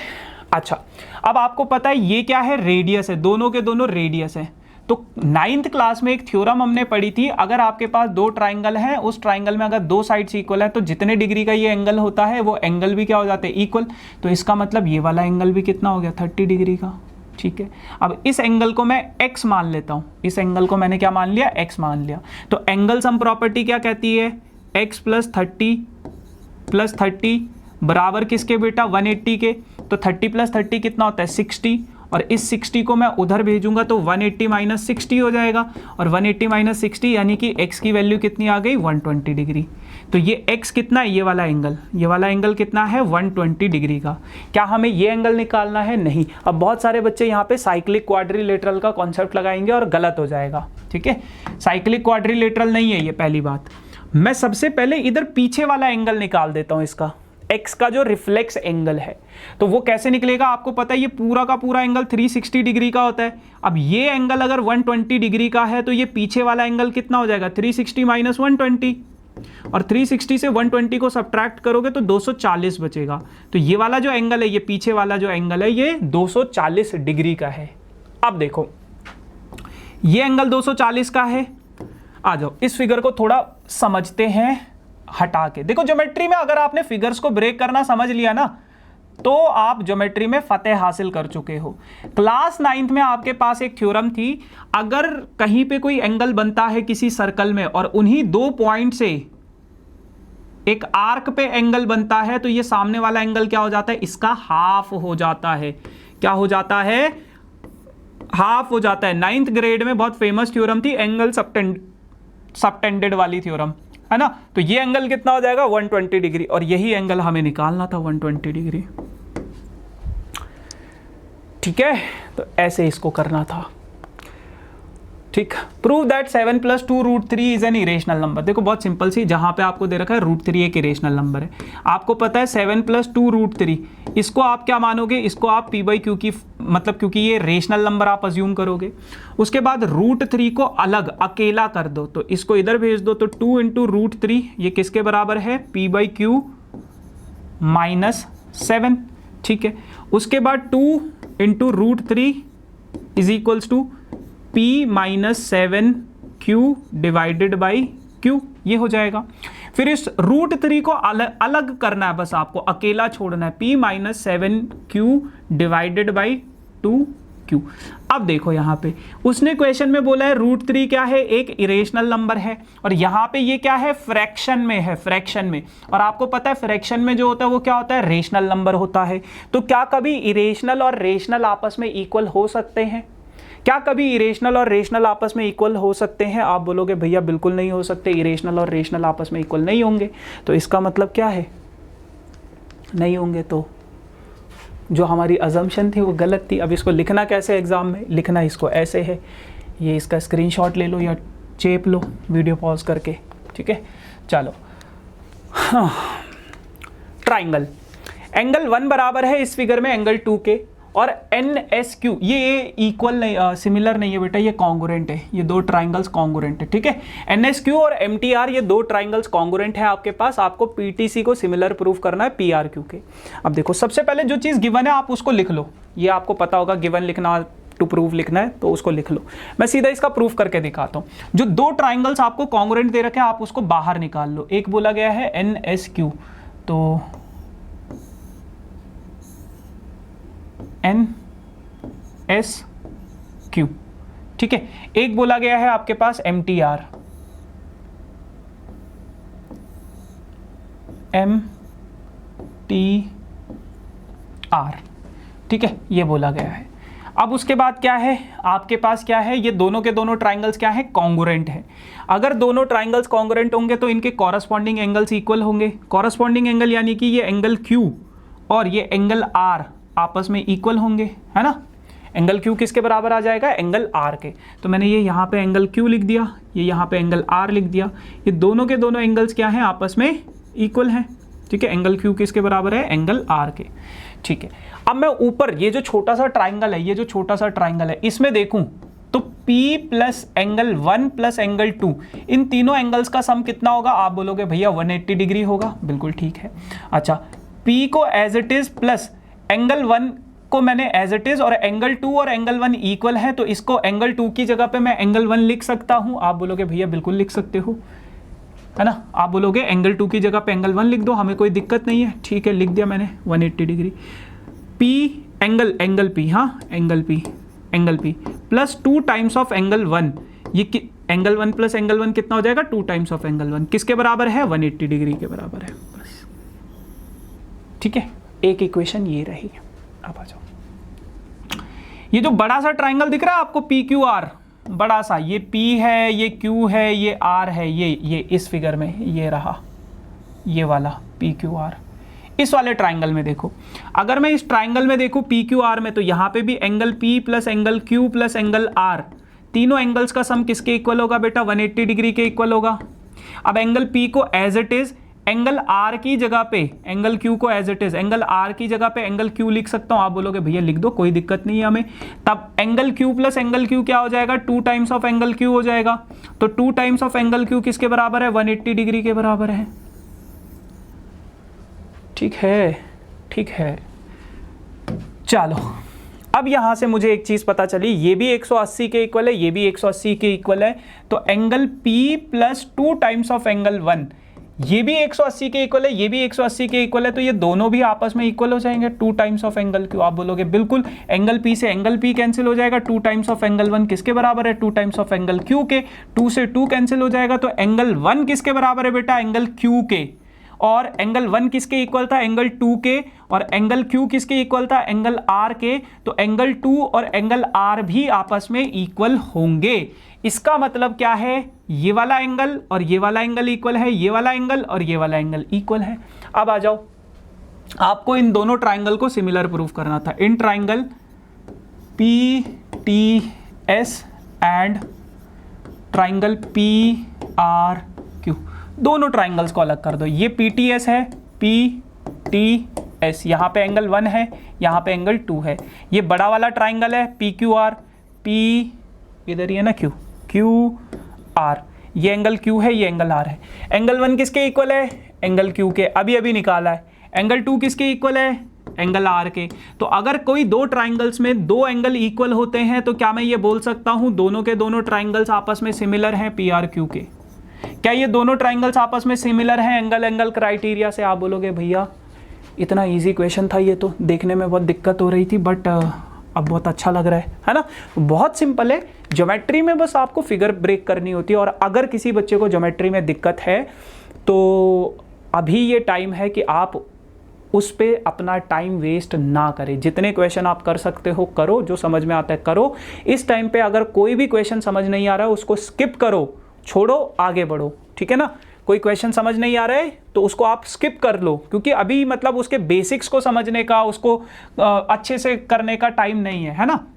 अच्छा अब आपको पता है ये क्या है, रेडियस है, दोनों के दोनों रेडियस है। तो 9th क्लास में एक थ्योरम हमने पढ़ी थी, अगर आपके पास दो ट्राइंगल हैं, उस ट्राइंगल में अगर दो साइड्स इक्वल है तो जितने डिग्री का ये एंगल होता है वो एंगल भी क्या हो जाते हैं, इक्वल। तो इसका मतलब ये वाला एंगल भी कितना हो गया, 30 डिग्री का। ठीक है, अब इस एंगल को मैं x मान लेता हूं, इस एंगल को मैंने क्या मान लिया, x मान लिया। तो एंगल सम प्रॉपर्टी क्या कहती है, x प्लस 30 बराबर किसके बेटा, 180 के। तो 30 प्लस 30 कितना होता है, 60, और इस 60 को मैं उधर भेजूंगा तो 180 माइनस 60 हो जाएगा, और 180 माइनस 60 यानी कि x की वैल्यू कितनी आ गई, 120 डिग्री। तो ये x कितना है, ये वाला एंगल कितना है, 120 डिग्री का। क्या हमें ये एंगल निकालना है, नहीं। अब बहुत सारे बच्चे यहाँ पे साइक्लिक क्वाड्रिलेटरल का कॉन्सेप्ट लगाएंगे और गलत हो जाएगा। ठीक है, साइक्लिक क्वाड्रिलेटरल नहीं है ये, पहली बात। मैं सबसे पहले इधर पीछे वाला एंगल निकाल देता हूँ, इसका x का जो रिफ्लेक्स एंगल है, तो वो कैसे निकलेगा, आपको पता है ये पूरा का पूरा एंगल 360 डिग्री का होता है। अब ये एंगल अगर 120 डिग्री का है तो ये पीछे वाला एंगल कितना हो जाएगा, 360 माइनस 120, और 360 से 120 को सब्ट्रैक्ट करोगे तो 240 बचेगा। तो ये वाला जो एंगल है, ये पीछे वाला जो एंगल है, ये 240 डिग्री का है। अब देखो ये एंगल 240 का है। आ जाओ इस फिगर को थोड़ा समझते हैं हटा के। देखो ज्योमेट्री में अगर आपने फिगर्स को ब्रेक करना समझ लिया ना, तो आप ज्योमेट्री में फतेह हासिल कर चुके हो। क्लास 9th में आपके पास एक थ्योरम थी, अगर कहीं पे कोई एंगल बनता है किसी सर्कल में और उन्हीं दो पॉइंट से एक आर्क पे एंगल बनता है, तो ये सामने वाला एंगल क्या हो जाता है, इसका हाफ हो जाता है। क्या हो जाता है, हाफ हो जाता है। 9th ग्रेड में बहुत फेमस थ्योरम थी, एंगल सबटेंडेड वाली थ्योरम, है ना। तो ये एंगल कितना हो जाएगा, 120 डिग्री, और यही एंगल हमें निकालना था, 120 डिग्री। ठीक है, तो ऐसे इसको करना था। ठीक, prove that 7 plus 2 root 3 is an irrational number. देखो बहुत सिंपल सी, जहां पे आपको दे रखा है रूट 3 एक इरेशनल नंबर है, आपको पता है 7 प्लस 2 रूट 3, इसको आप क्या मानोगे, इसको आप p बाई क्यू की, मतलब क्योंकि ये रेशनल नंबर आप अज्यूम करोगे। उसके बाद रूट 3 को अलग अकेला कर दो, तो इसको इधर भेज दो, तो 2 इंटू रूट 3 ये किसके बराबर है, p बाई क्यू माइनस 7। ठीक है, उसके बाद 2 into root 3 is equals to p minus 7 q divided by q, ये हो जाएगा। फिर इस रूट 3 को अलग करना है, बस आपको अकेला छोड़ना है, p minus 7 q divided by 2q। अब देखो यहाँ पे उसने क्वेश्चन में बोला है रूट 3 क्या है, एक इरेशनल नंबर है, और यहाँ पे ये क्या है, फ्रैक्शन में है, फ्रैक्शन में। और आपको पता है फ्रैक्शन में जो होता है वो क्या होता है, रेशनल नंबर होता है। तो क्या कभी इरेशनल और रेशनल आपस में इक्वल हो सकते हैं, क्या कभी इरेशनल और रेशनल आपस में इक्वल हो सकते हैं? आप बोलोगे भैया बिल्कुल नहीं हो सकते, इरेशनल और रेशनल आपस में इक्वल नहीं होंगे। तो इसका मतलब क्या है, नहीं होंगे। तो जो हमारी अजम्पशन थी वो गलत थी। अब इसको लिखना कैसे एग्जाम में, लिखना इसको ऐसे है, ये इसका स्क्रीनशॉट ले लो या चेप लो वीडियो पॉज करके। ठीक है, चलो हाँ, ट्राइंगल एंगल 1 बराबर है इस फिगर में एंगल 2 के, और NSQ ये इक्वल नहीं, सिमिलर नहीं है बेटा, ये कॉन्ग्रुएंट है, ये दो ट्राइंगल्स कॉन्ग्रुएंट है। ठीक है, NSQ और MTR ये दो ट्राइंगल्स कॉन्ग्रुएंट है आपके पास। आपको PTC को सिमिलर प्रूफ करना है PRQ के। अब देखो सबसे पहले जो चीज़ गिवन है आप उसको लिख लो, ये आपको पता होगा गिवन लिखना, टू प्रूफ लिखना है तो उसको लिख लो। मैं सीधा इसका प्रूफ करके दिखाता हूँ। जो दो ट्राइंगल्स आपको कॉन्ग्रुएंट दे रखे हैं आप उसको बाहर निकाल लो। एक बोला गया है NSQ, तो NSQ, ठीक है। एक बोला गया है आपके पास MTR, ठीक है, ये बोला गया है। अब उसके बाद क्या है आपके पास, क्या है, ये दोनों के दोनों ट्राइंगल्स क्या है, कॉन्ग्रुएंट है। अगर दोनों ट्राइंगल्स कॉन्ग्रुएंट होंगे तो इनके कॉरस्पॉन्डिंग एंगल्स इक्वल होंगे। कॉरस्पॉन्डिंग एंगल यानी कि ये एंगल Q और ये एंगल R आपस में इक्वल होंगे, है ना। एंगल Q किसके बराबर आ जाएगा, एंगल R के। तो मैंने ये यहाँ पे एंगल Q लिख दिया, ये यहाँ पे एंगल R लिख दिया। ये दोनों के दोनों एंगल्स क्या हैं, आपस में इक्वल हैं। ठीक है, एंगल Q किसके बराबर है, एंगल R के। ठीक है, अब मैं ऊपर ये जो छोटा सा ट्राइंगल है, ये जो छोटा सा ट्राइंगल है, इसमें देखूं तो P plus angle 1 plus angle 2, इन तीनों एंगल्स का सम कितना होगा? आप बोलोगे भैया 180 डिग्री होगा, बिल्कुल ठीक है। अच्छा, P को as it is plus angle 1 को मैंने एज इट इज, और एंगल 2 और एंगल 1 इक्वल है, तो इसको एंगल 2 की जगह पे मैं एंगल 1 लिख सकता हूं। आप बोलोगे भैया बिल्कुल लिख सकते हो, है ना। आप बोलोगे एंगल 2 की जगह पे एंगल 1 लिख दो, हमें कोई दिक्कत नहीं है, ठीक है, लिख दिया मैंने 180 डिग्री। P एंगल P, हाँ angle P plus 2 times of angle 1, ये एंगल 1 प्लस एंगल 1 कितना हो जाएगा? 2 टाइम्स ऑफ एंगल 1, किसके बराबर है? 180 डिग्री के बराबर है, बस ठीक है। एक इक्वेशन ये रही। अब आ जाओ, ये जो बड़ा सा ट्राइंगल दिख रहा है आपको PQR, बड़ा सा, ये P है, ये Q है, ये R है, ये इस फिगर में ये रहा, ये वाला PQR। इस वाले ट्राइंगल में देखो, अगर मैं इस ट्राइंगल में देखूं PQR में, तो यहां पे भी angle P plus angle Q plus angle R, तीनों एंगल्स का सम किसके इक्वल होगा बेटा? 180 डिग्री के इक्वल होगा। अब एंगल P को as it is angle R की जगह पे, एंगल Q को as it is angle R की जगह पे एंगल Q लिख सकता हूं। आप बोलोगे भैया लिख दो, कोई दिक्कत नहीं है हमें। तब angle Q plus angle Q क्या हो जाएगा? 2 टाइम्स ऑफ एंगल Q हो जाएगा। तो 2 टाइम्स ऑफ एंगल Q किसके बराबर है? 180 डिग्री के बराबर है। ठीक है, ठीक है। चलो, अब यहां से मुझे एक चीज पता चली, ये भी 180 के इक्वल है, ये भी 180 के इक्वल है, तो angle P plus 2 times of angle 1, ये भी 180 के इक्वल है, ये भी 180 के इक्वल है, तो ये दोनों भी आपस में इक्वल हो जाएंगे, 2 टाइम्स ऑफ एंगल Q। आप बोलोगे बिल्कुल, एंगल P से एंगल P कैंसिल हो जाएगा, 2 टाइम्स ऑफ एंगल 1 किसके बराबर है? 2 टाइम्स ऑफ एंगल Q के, 2 से 2 कैंसिल हो जाएगा, तो एंगल 1 किसके बराबर है बेटा? एंगल Q के। और एंगल 1 किसके इक्वल था? एंगल 2 के। और एंगल Q किसके इक्वल था? एंगल R के। तो एंगल 2 और एंगल R भी आपस में इक्वल होंगे। इसका मतलब क्या है? ये वाला एंगल और ये वाला एंगल इक्वल है, ये वाला एंगल और ये वाला एंगल इक्वल है। अब आ जाओ, आपको इन दोनों ट्राइंगल को सिमिलर प्रूफ करना था। In triangle PTS and triangle PRQ, दोनों ट्राइंगल्स को अलग कर दो। ये PTS है, PTS, यहाँ पे एंगल 1 है, यहाँ पे एंगल 2 है। ये बड़ा वाला ट्राइंगल है PQR, P इधर ही है ना, QR, ये एंगल Q है, ये एंगल R है। एंगल 1 किसके इक्वल है? एंगल Q के, अभी निकाला है। एंगल 2 किसके इक्वल है? एंगल R के। तो अगर कोई दो ट्राइंगल्स में दो एंगल इक्वल होते हैं, तो क्या मैं ये बोल सकता हूं दोनों के दोनों ट्राइंगल्स आपस में सिमिलर हैं PRQ के? क्या ये दोनों ट्राइंगल्स आपस में सिमिलर हैं एंगल क्राइटेरिया से? आप बोलोगे भैया इतना इजी क्वेश्चन था, ये तो देखने में बहुत दिक्कत हो रही थी, बट अब बहुत अच्छा लग रहा है ना। बहुत सिंपल है, ज्योमेट्री में बस आपको फिगर ब्रेक करनी होती है। और अगर किसी बच्चे को ज्योमेट्री में दिक्कत है, तो अभी ये टाइम है कि आप उस पर अपना टाइम वेस्ट ना करें। जितने क्वेश्चन आप कर सकते हो करो, जो समझ में आता है करो। इस टाइम पे अगर कोई भी क्वेश्चन समझ नहीं आ रहा है, उसको स्किप करो, छोड़ो, आगे बढ़ो, ठीक है ना। कोई क्वेश्चन समझ नहीं आ रहा है तो उसको आप स्किप कर लो, क्योंकि अभी मतलब उसके बेसिक्स को समझने का, उसको अच्छे से करने का टाइम नहीं है ना।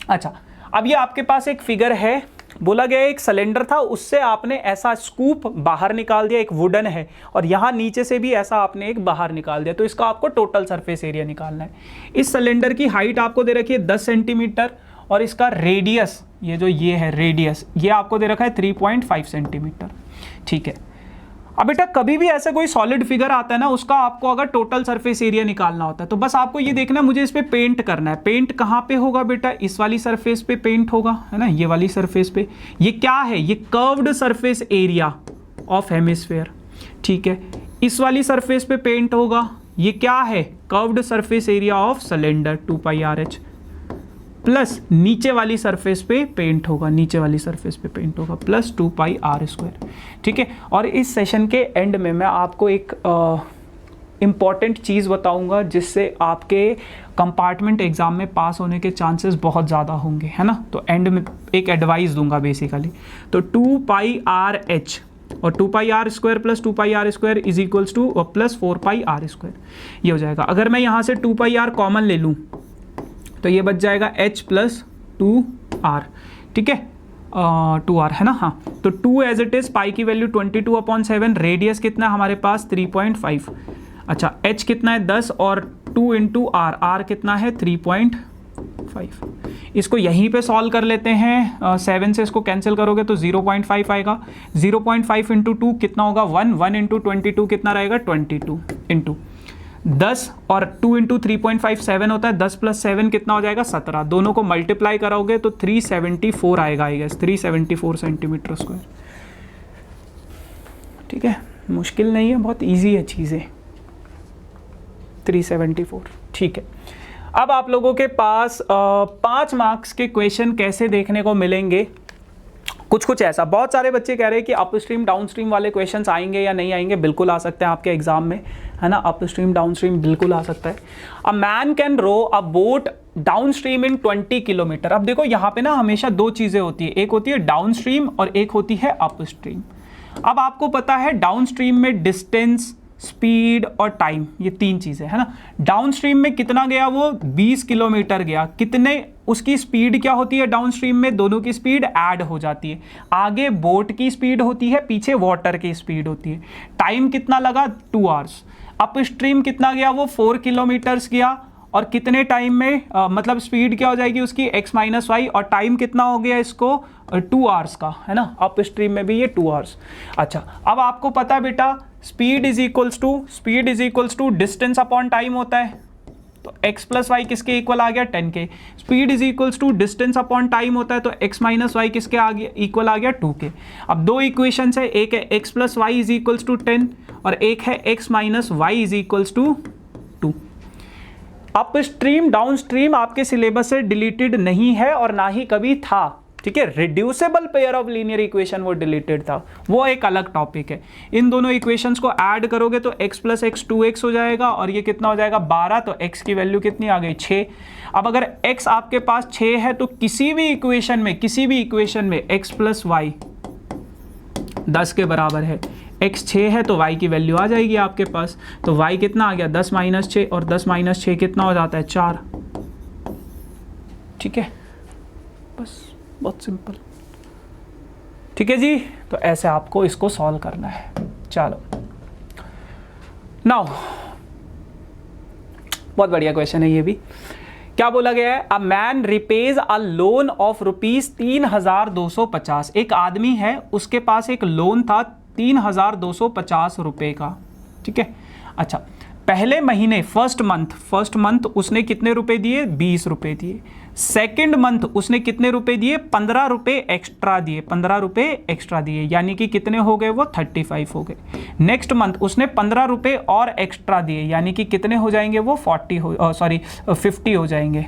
अच्छा, अब ये आपके पास एक फिगर है, बोला गया एक सिलेंडर था, उससे आपने ऐसा स्कूप बाहर निकाल दिया, एक वुडन है, और यहाँ नीचे से भी ऐसा आपने एक बाहर निकाल दिया, तो इसका आपको टोटल सरफेस एरिया निकालना है। इस सिलेंडर की हाइट आपको दे रखी है 10 सेंटीमीटर, और इसका रेडियस, ये जो ये है रेडियस, ये आपको दे रखा है 3.5 सेंटीमीटर, ठीक है। अब बेटा कभी भी ऐसा कोई सॉलिड फिगर आता है ना, उसका आपको अगर टोटल सरफेस एरिया निकालना होता है, तो बस आपको ये देखना है मुझे इस पे पेंट करना है। पेंट कहाँ पे होगा बेटा? इस वाली सरफेस पे पेंट होगा, है ना, ये वाली सरफेस पे। ये क्या है? ये curved surface area of hemisphere, ठीक है। इस वाली सरफेस पे पेंट होगा, ये क्या है? Curved surface area of cylinder 2πRH, plus नीचे वाली सरफेस पे पेंट होगा, नीचे वाली सरफेस पे पेंट होगा, प्लस 2πr², ठीक है। और इस सेशन के एंड में मैं आपको एक इम्पॉर्टेंट चीज़ बताऊंगा, जिससे आपके कंपार्टमेंट एग्जाम में पास होने के चांसेस बहुत ज़्यादा होंगे, है ना। तो एंड में एक एडवाइस दूंगा बेसिकली। तो 2πRH और 2πr² plus 2πr² is equals two plus 4πr², ये हो जाएगा। अगर मैं यहाँ से 2πr कॉमन ले लूँ तो ये बच जाएगा h प्लस 2r, ठीक है, 2r है ना, हाँ। तो 2 एज इट इज, पाई की वैल्यू 22/7, रेडियस कितना हमारे पास 3.5, अच्छा h कितना है 10, और 2 इंटू r, r कितना है 3.5। इसको यहीं पे सॉल्व कर लेते हैं। 7 से इसको कैंसिल करोगे तो 0.5 आएगा। 0.5 इंटू 2 कितना होगा 1, 1 इंटू 22 कितना रहेगा 22 इंटू 10 और 2 इंटू 3.5 7 होता है, 10 प्लस 7 कितना हो जाएगा 17। दोनों को मल्टीप्लाई कराओगे तो 374 आएगा आई गेस, 374 सेंटीमीटर स्क्वायर। ठीक है, मुश्किल नहीं है, बहुत इजी है चीज़ें। 374 ठीक है। अब आप लोगों के पास 5 मार्क्स के क्वेश्चन कैसे देखने को मिलेंगे, कुछ ऐसा। बहुत सारे बच्चे कह रहे हैं कि अपस्ट्रीम डाउनस्ट्रीम वाले क्वेश्चंस आएंगे या नहीं आएंगे। बिल्कुल आ सकते हैं आपके एग्जाम में, है ना। अपस्ट्रीम डाउनस्ट्रीम बिल्कुल आ सकता है। A man can row a boat downstream in 20 kilometre. अब देखो यहाँ पे ना हमेशा दो चीज़ें होती है, एक होती है डाउनस्ट्रीम और एक होती है अपस्ट्रीम। अब आपको पता है डाउनस्ट्रीम में डिस्टेंस, स्पीड और टाइम, ये 3 चीज़ें, है ना। डाउनस्ट्रीम में कितना गया वो 20 किलोमीटर गया, कितने उसकी स्पीड क्या होती है डाउनस्ट्रीम में, दोनों की स्पीड ऐड हो जाती है। आगे बोट की स्पीड होती है, पीछे वाटर की स्पीड होती है। टाइम कितना लगा 2 आवर्स। अपस्ट्रीम कितना गया वो 4 किलोमीटर्स गया और कितने टाइम में मतलब स्पीड क्या हो जाएगी उसकी x माइनस वाई, और टाइम कितना हो गया इसको 2 आवर्स का, है ना। अपस्ट्रीम में भी ये 2 आवर्स। अच्छा, अब आपको पता है बेटा speed is equals to distance upon time होता है, तो x प्लस वाई किसके इक्वल आ गया 10 के। Speed is equals to distance upon time होता है, तो x माइनस वाई किसके आ गया इक्वल आ गया 2 के। अब 2 इक्वेशन है, एक है x plus Y is equals to 10 और एक है x minus Y is equals to 2। Upstream downstream आपके सिलेबस से डिलीटेड नहीं है और ना ही कभी था, ठीक है। Reducible pair of linear equation वो डिलीटेड था, वो एक अलग टॉपिक है। इन दोनों इक्वेशंस को ऐड करोगे तो x प्लस एक्स 2x हो जाएगा और ये कितना हो जाएगा 12, तो x की वैल्यू कितनी आ गई 6। अब अगर x आपके पास 6 है तो किसी भी इक्वेशन में x प्लस वाई 10 के बराबर है, x 6 है तो y की वैल्यू आ जाएगी आपके पास, तो y कितना आ गया 10 माइनस 6 और 10 माइनस 6 कितना हो जाता है 4। ठीक है, बस बहुत सिंपल। ठीक है जी, तो ऐसे आपको इसको सॉल्व करना है। चलो नाउ, बहुत बढ़िया क्वेश्चन है ये भी। क्या बोला गया है, a man रिपेज a loan of ₹3250। एक आदमी है, उसके पास एक लोन था 3250 रुपए का, ठीक है। अच्छा, पहले महीने फर्स्ट मंथ उसने कितने रुपए दिए 20 रुपए दिए। सेकेंड मंथ उसने कितने रुपए दिए 15 रुपए एक्स्ट्रा दिए, 15 रुपए एक्स्ट्रा दिए, यानी कि कितने हो गए वो 35 हो गए। नेक्स्ट मंथ उसने 15 रुपए और एक्स्ट्रा दिए, यानी कि कितने हो जाएंगे वो 50 हो जाएंगे,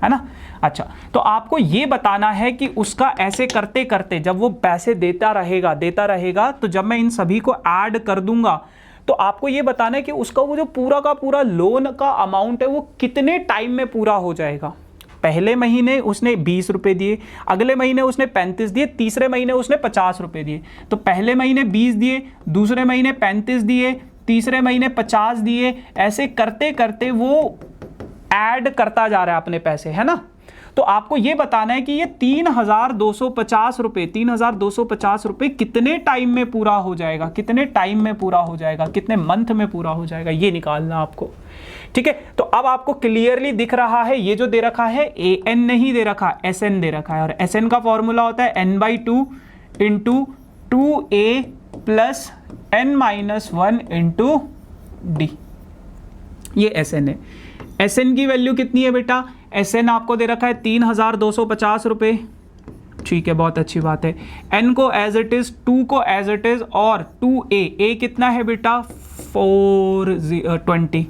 है ना। अच्छा, तो आपको ये बताना है कि उसका ऐसे करते करते जब वो पैसे देता रहेगा तो जब मैं इन सभी को ऐड कर दूंगा तो आपको ये बताना है कि उसका वो जो पूरा का पूरा लोन का अमाउंट है वो कितने टाइम में पूरा हो जाएगा। पहले महीने उसने 20 रुपए दिए, अगले महीने उसने 35 दिए, तीसरे महीने उसने 50 रुपए दिए। तो पहले महीने 20 दिए, दूसरे महीने 35 दिए, तीसरे महीने 50 दिए, ऐसे करते करते वो ऐड करता जा रहा है अपने पैसे, है ना। तो आपको ये बताना है कि ये 3250 रुपए कितने टाइम में पूरा हो जाएगा, कितने मंथ में पूरा हो जाएगा, ये निकालना आपको। ठीक है, तो अब आपको क्लियरली दिख रहा है, ये जो दे रखा है an नहीं दे रखा, sn दे रखा है, और sn का फॉर्मूला होता है n/2 into 2a plus n-1 into d। ये sn है। sn की वैल्यू कितनी है बेटा, sn आपको दे रखा है 3250 रुपए, ठीक है, बहुत अच्छी बात है। n को एज इट इज, 2 को एज इट इज, और 2a कितना है बेटा 420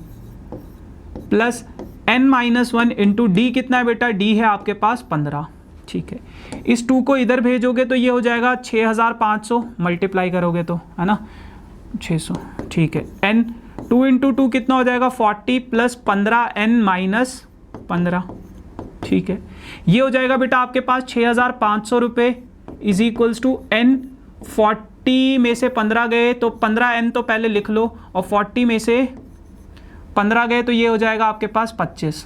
प्लस n-1 इंटू डी कितना है बेटा, d है आपके पास 15। ठीक है, इस 2 को इधर भेजोगे तो ये हो जाएगा 6500, मल्टीप्लाई करोगे तो, है ना, 600। ठीक है, n 2 इंटू 2 कितना हो जाएगा 40 प्लस 15 n-15। ठीक है, ये हो जाएगा बेटा आपके पास 6500 रुपये इज इक्वल्स टू n। 40 में से 15 गए तो 15 n तो पहले लिख लो, और 40 में से 15 गए तो ये हो जाएगा आपके पास 25,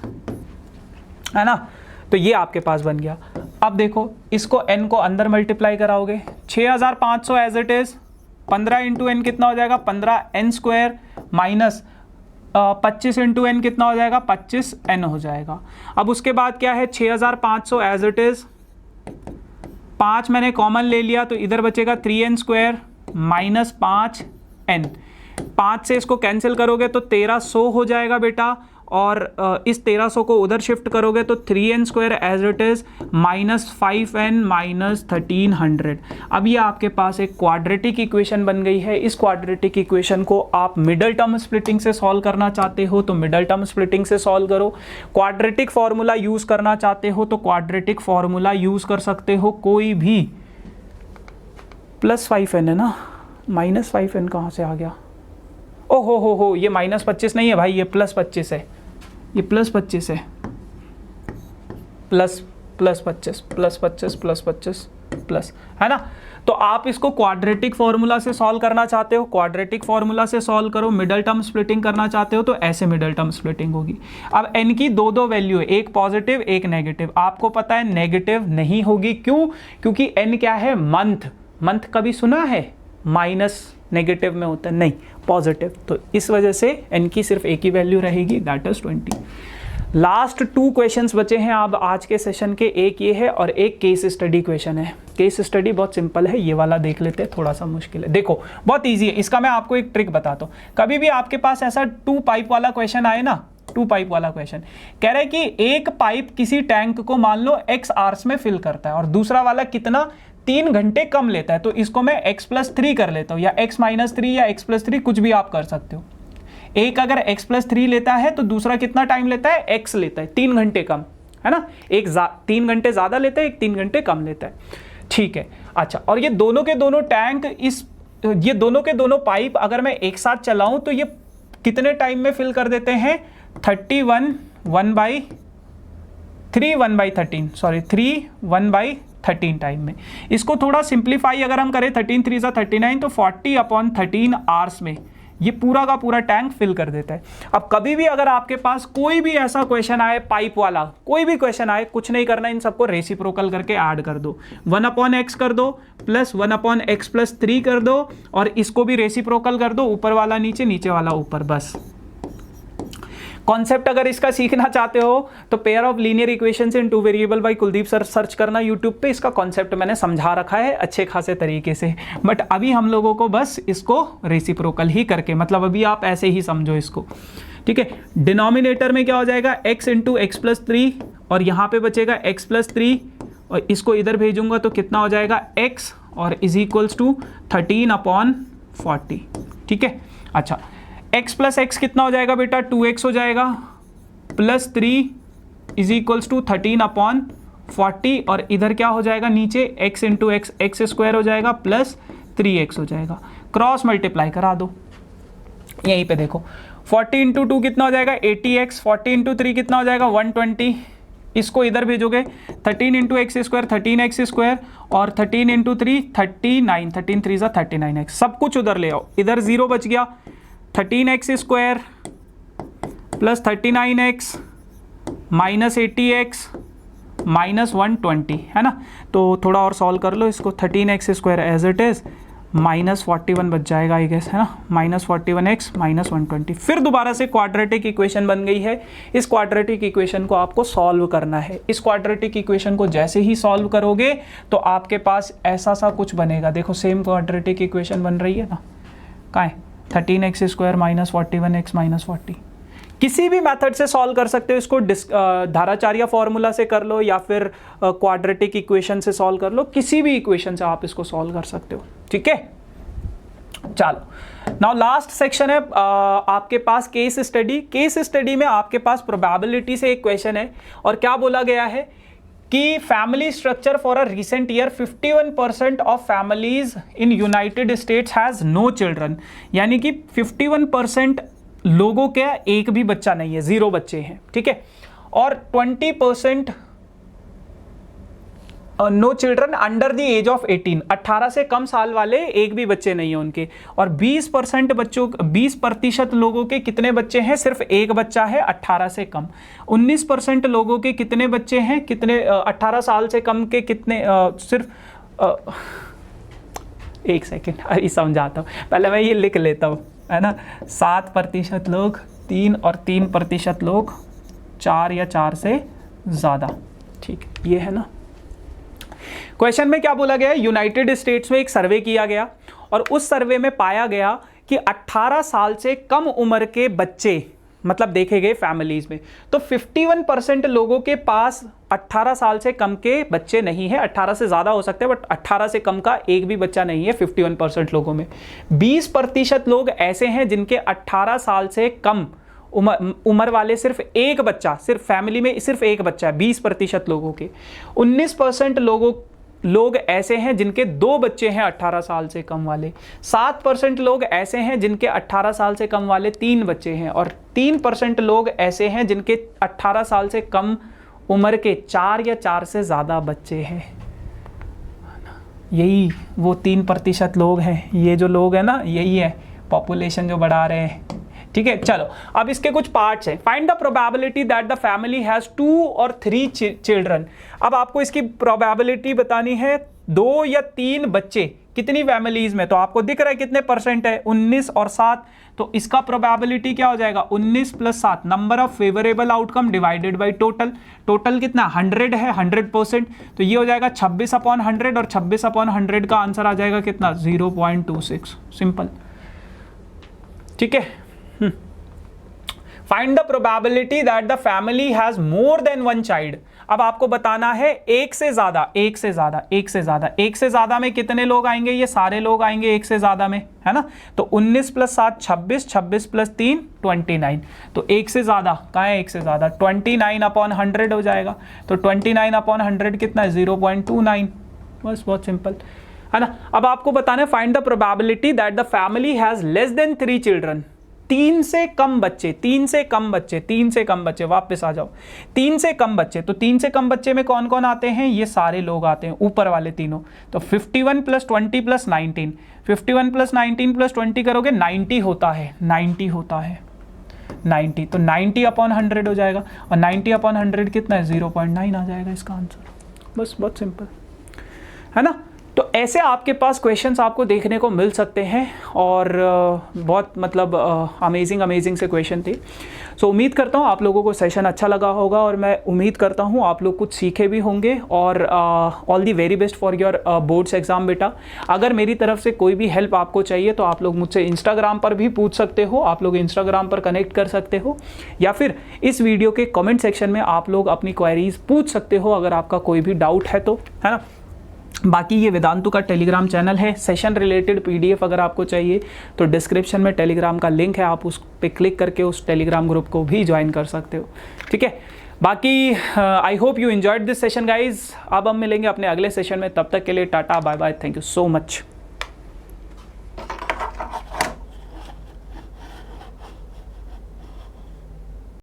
है ना। तो ये आपके पास बन गया। अब देखो, इसको n को अंदर मल्टीप्लाई कराओगे, 6500 as it is, 15 into n कितना हो जाएगा 15 n square minus 25 into N कितना हो जाएगा, 25 एन हो जाएगा। अब उसके बाद क्या है, 6500 एज इट इज, 5 मैंने कॉमन ले लिया तो इधर बचेगा 3n स्क्वायर माइनस 5n। 5 से इसको कैंसिल करोगे तो 1300 हो जाएगा बेटा, और इस 1300 को उधर शिफ्ट करोगे तो 3n square as it is minus 5n minus 1300। अब ये आपके पास एक क्वाड्रेटिक इक्वेशन बन गई है। इस क्वाड्रेटिक इक्वेशन को आप मिडल टर्म स्प्लिटिंग से सॉल्व करना चाहते हो तो मिडल टर्म स्प्लिटिंग से सॉल्व करो, क्वाड्रेटिक फॉर्मूला यूज करना चाहते हो तो क्वाड्रेटिक फॉर्मूला यूज कर सकते हो कोई भी। प्लस 5n है ना, माइनस 5n कहाँ से आ गया, ओ हो, ये माइनस 25 नहीं है भाई, ये प्लस 25 है, ये प्लस 25 है, प्लस 25 प्लस 25 प्लस 25 प्लस, है ना। तो आप इसको क्वाड्रेटिक फॉर्मूला से सॉल्व करना चाहते हो, क्वाड्रेटिक फॉर्मूला से सॉल्व करो। मिडल टर्म स्प्लिटिंग करना चाहते हो तो ऐसे मिडल टर्म स्प्लिटिंग होगी। अब n की दो वैल्यू है, एक पॉजिटिव एक नेगेटिव। आपको पता है नेगेटिव नहीं होगी, क्यों, क्योंकि n क्या है, मंथ कभी सुना है माइनस नेगेटिव में होता है, नहीं पॉजिटिव, तो इस वजह से n की सिर्फ एक ही वैल्यू रहेगी, दैट इज 20। लास्ट 2 क्वेश्चंस बचे हैं अब आज के सेशन के, एक ये है और एक केस स्टडी क्वेश्चन है। केस स्टडी बहुत सिंपल है, ये वाला देख लेते हैं, थोड़ा सा मुश्किल है। देखो बहुत इजी है, इसका मैं आपको एक ट्रिक बताता हूँ। कभी भी आपके पास ऐसा 2 पाइप वाला क्वेश्चन आए ना, 2 पाइप वाला क्वेश्चन कह रहा है कि एक पाइप किसी टैंक को मान लो x आवर्स में फिल करता है और दूसरा वाला कितना 3 घंटे कम लेता है, तो इसको मैं x+3 कर लेता हूँ, या x-3 या x+3 कुछ भी आप कर सकते हो। एक अगर x+3 लेता है तो दूसरा कितना टाइम लेता है, x लेता है, 3 घंटे कम, है ना। एक 3 घंटे ज़्यादा लेता है, एक 3 घंटे कम लेता है, ठीक है। अच्छा, और ये दोनों के दोनों टैंक, ये दोनों के दोनों पाइप अगर मैं एक साथ चलाऊं तो ये कितने टाइम में फिल कर देते हैं, 31 1/13 टाइम में। इसको थोड़ा सिंप्लीफाई अगर हम करें, 13 3 39 तो 40/13 आवर्स में ये पूरा का पूरा टैंक फिल कर देता है। अब कभी भी अगर आपके पास कोई भी ऐसा क्वेश्चन आए पाइप वाला, कोई भी क्वेश्चन आए, कुछ नहीं करना, इन सबको रेसिप्रोकल करके ऐड कर दो, 1/x कर दो प्लस 1/x+3 कर दो, और इसको भी रेसिप्रोकल कर दो, ऊपर वाला नीचे, नीचे वाला ऊपर, बस। कॉन्सेप्ट अगर इसका सीखना चाहते हो तो pair of linear equations in 2 variable bye Kuldeep sir search करना यूट्यूब पे, इसका कॉन्सेप्ट मैंने समझा रखा है अच्छे खासे तरीके से। बट अभी हम लोगों को बस इसको रेसिप्रोकल ही करके, मतलब अभी आप ऐसे ही समझो इसको, ठीक है। डिनोमिनेटर में क्या हो जाएगा, x इंटू x+3, और यहाँ पे बचेगा x+3, और इसको इधर भेजूंगा तो कितना हो जाएगा x, और इज इक्वल्स टू 13/40, ठीक है। अच्छा, x प्लस एक्स कितना हो जाएगा बेटा, 2x हो जाएगा, प्लस 3 इज इक्वल्स टू 13/40, और इधर क्या हो जाएगा नीचे, x इंटू एक्स स्क्वायर हो जाएगा प्लस 3x हो जाएगा। क्रॉस मल्टीप्लाई करा दो, यहीं पे देखो, 40 इंटू 2 कितना हो जाएगा, 80x, 40 इंटू 3 कितना हो जाएगा, 120, इसको इधर भेजोगे, 13 into x square 13x square, और 13 इंटू 3 39, 13 3 39x, सब कुछ उधर ले आओ, इधर 0 बच गया, 13x square plus 39x minus 80x minus 120, है ना। तो थोड़ा और सॉल्व कर लो इसको, 13x square as it is minus 41 बच जाएगा आई गेस, है ना, माइनस 41x माइनस 120। फिर दोबारा से क्वाड्रेटिक इक्वेशन बन गई है। इस क्वाड्रेटिक इक्वेशन को आपको सॉल्व करना है। इस क्वाड्रेटिक इक्वेशन को जैसे ही सॉल्व करोगे तो आपके पास ऐसा सा कुछ बनेगा, देखो सेम क्वाड्रेटिक इक्वेशन बन रही है ना, कहाँ है, 13x square minus 41x minus 40। किसी भी मेथड से सॉल्व कर सकते हो इसको, धाराचार्य फॉर्मूला से कर लो या फिर क्वाड्रेटिक इक्वेशन से सॉल्व कर लो, किसी भी इक्वेशन से आप इसको सॉल्व कर सकते हो, ठीक है। चलो, नाउ लास्ट सेक्शन है आपके पास केस स्टडी। केस स्टडी में आपके पास प्रोबेबिलिटी से एक क्वेश्चन है, और क्या बोला गया है कि family structure for a recent year 51% of families in United States has no children, यानी कि 51% लोगों के एक भी बच्चा नहीं है, 0 बच्चे हैं, ठीक है। और 20% no children under the age of 18, 18 से कम साल वाले एक भी बच्चे नहीं है उनके। और 20% लोगों के कितने बच्चे हैं, सिर्फ एक बच्चा है 18 से कम। 19% लोगों के कितने बच्चे हैं, कितने 18 साल से कम के कितने, सिर्फ एक सेकेंड समझाता हूँ, पहले मैं ये लिख लेता हूँ, है ना। 7% लोग 3 और 3% लोग 4 या 4 से ज़्यादा। ठीक, ये है ना। क्वेश्चन में क्या बोला गया है, यूनाइटेड स्टेट्स में एक सर्वे किया गया और उस सर्वे में पाया गया कि 18 साल से कम उम्र के बच्चे मतलब देखे गए फैमिलीज में, तो 51% लोगों के पास 18 साल से कम के बच्चे नहीं है। 18 से ज़्यादा हो सकते हैं बट 18 से कम का एक भी बच्चा नहीं है 51% लोगों में। 20% लोग ऐसे हैं जिनके 18 साल से कम उम्र वाले सिर्फ एक बच्चा, सिर्फ फैमिली में सिर्फ एक बच्चा है 20% लोगों के। 19% लोग ऐसे हैं जिनके 2 बच्चे हैं 18 साल से कम वाले। 7% लोग ऐसे हैं जिनके 18 साल से कम वाले 3 बच्चे हैं और 3% लोग ऐसे हैं जिनके 18 साल से कम उम्र के 4 या 4 से ज़्यादा बच्चे हैं। यही वो 3% लोग हैं, ये जो लोग हैं ना, यही है पॉपुलेशन जो बढ़ा रहे हैं। ठीक है, चलो अब इसके कुछ पार्ट्स हैं। Find the probability that the family has 2 और 3 चिल्ड्रन। अब आपको इसकी प्रोबेबिलिटी बतानी है 2 या 3 बच्चे कितनी फैमिलीज में, तो आपको दिख रहा है कितने परसेंट है, 19 और 7। तो इसका प्रोबेबिलिटी क्या हो जाएगा, 19 + 7, number of favourable outcome divided by total. Total कितना 100 है, 100%, तो ये हो जाएगा 26/100 और 26/100 का आंसर आ जाएगा कितना 0.26। सिंपल। ठीक है। Find the probability that the family has more than 1 child. अब आपको बताना है एक से ज्यादा, एक से ज्यादा, एक से ज्यादा, एक से ज्यादा में कितने लोग आएंगे, ये सारे लोग आएंगे एक से ज्यादा में, है ना। तो 19 + 7 26, 26 + 3 29। तो एक से ज्यादा कहाँ है, एक से ज्यादा 29/100 हो जाएगा। तो 29/100 कितना है 0.29। बस बहुत सिंपल है ना। अब आपको बताना है find the probability that the family has less than 3 children. 3 से कम बच्चे, 3 से कम बच्चे, 3 से कम बच्चे, वापस आ जाओ। 3 से कम बच्चे, तो 3 से कम बच्चे में कौन कौन आते हैं, ये सारे लोग आते हैं ऊपर वाले तीनों। तो 51 + 20 + 19, 51 + 19 + 20 करोगे 90 होता है, 90 होता है 90। तो 90/100 हो जाएगा और 90/100 कितना है 0.9 आ जाएगा इसका आंसर। बस बहुत सिंपल है ना। तो ऐसे आपके पास क्वेश्चंस आपको देखने को मिल सकते हैं और बहुत मतलब अमेजिंग से क्वेश्चन थे। सो उम्मीद करता हूँ आप लोगों को सेशन अच्छा लगा होगा और मैं उम्मीद करता हूँ आप लोग कुछ सीखे भी होंगे। और all the very best for your boards exam बेटा। अगर मेरी तरफ से कोई भी हेल्प आपको चाहिए तो आप लोग मुझसे इंस्टाग्राम पर भी पूछ सकते हो, आप लोग इंस्टाग्राम पर कनेक्ट कर सकते हो या फिर इस वीडियो के कमेंट सेक्शन में आप लोग अपनी क्वेरीज पूछ सकते हो अगर आपका कोई भी डाउट है तो, है ना। बाकी ये वेदांतु का टेलीग्राम चैनल है, सेशन रिलेटेड PDF अगर आपको चाहिए तो डिस्क्रिप्शन में टेलीग्राम का लिंक है, आप उस पर क्लिक करके उस टेलीग्राम ग्रुप को भी ज्वाइन कर सकते हो। ठीक है, बाकी I hope you enjoyed this session guys. अब हम मिलेंगे अपने अगले सेशन में, तब तक के लिए tata bye bye, thank you so much.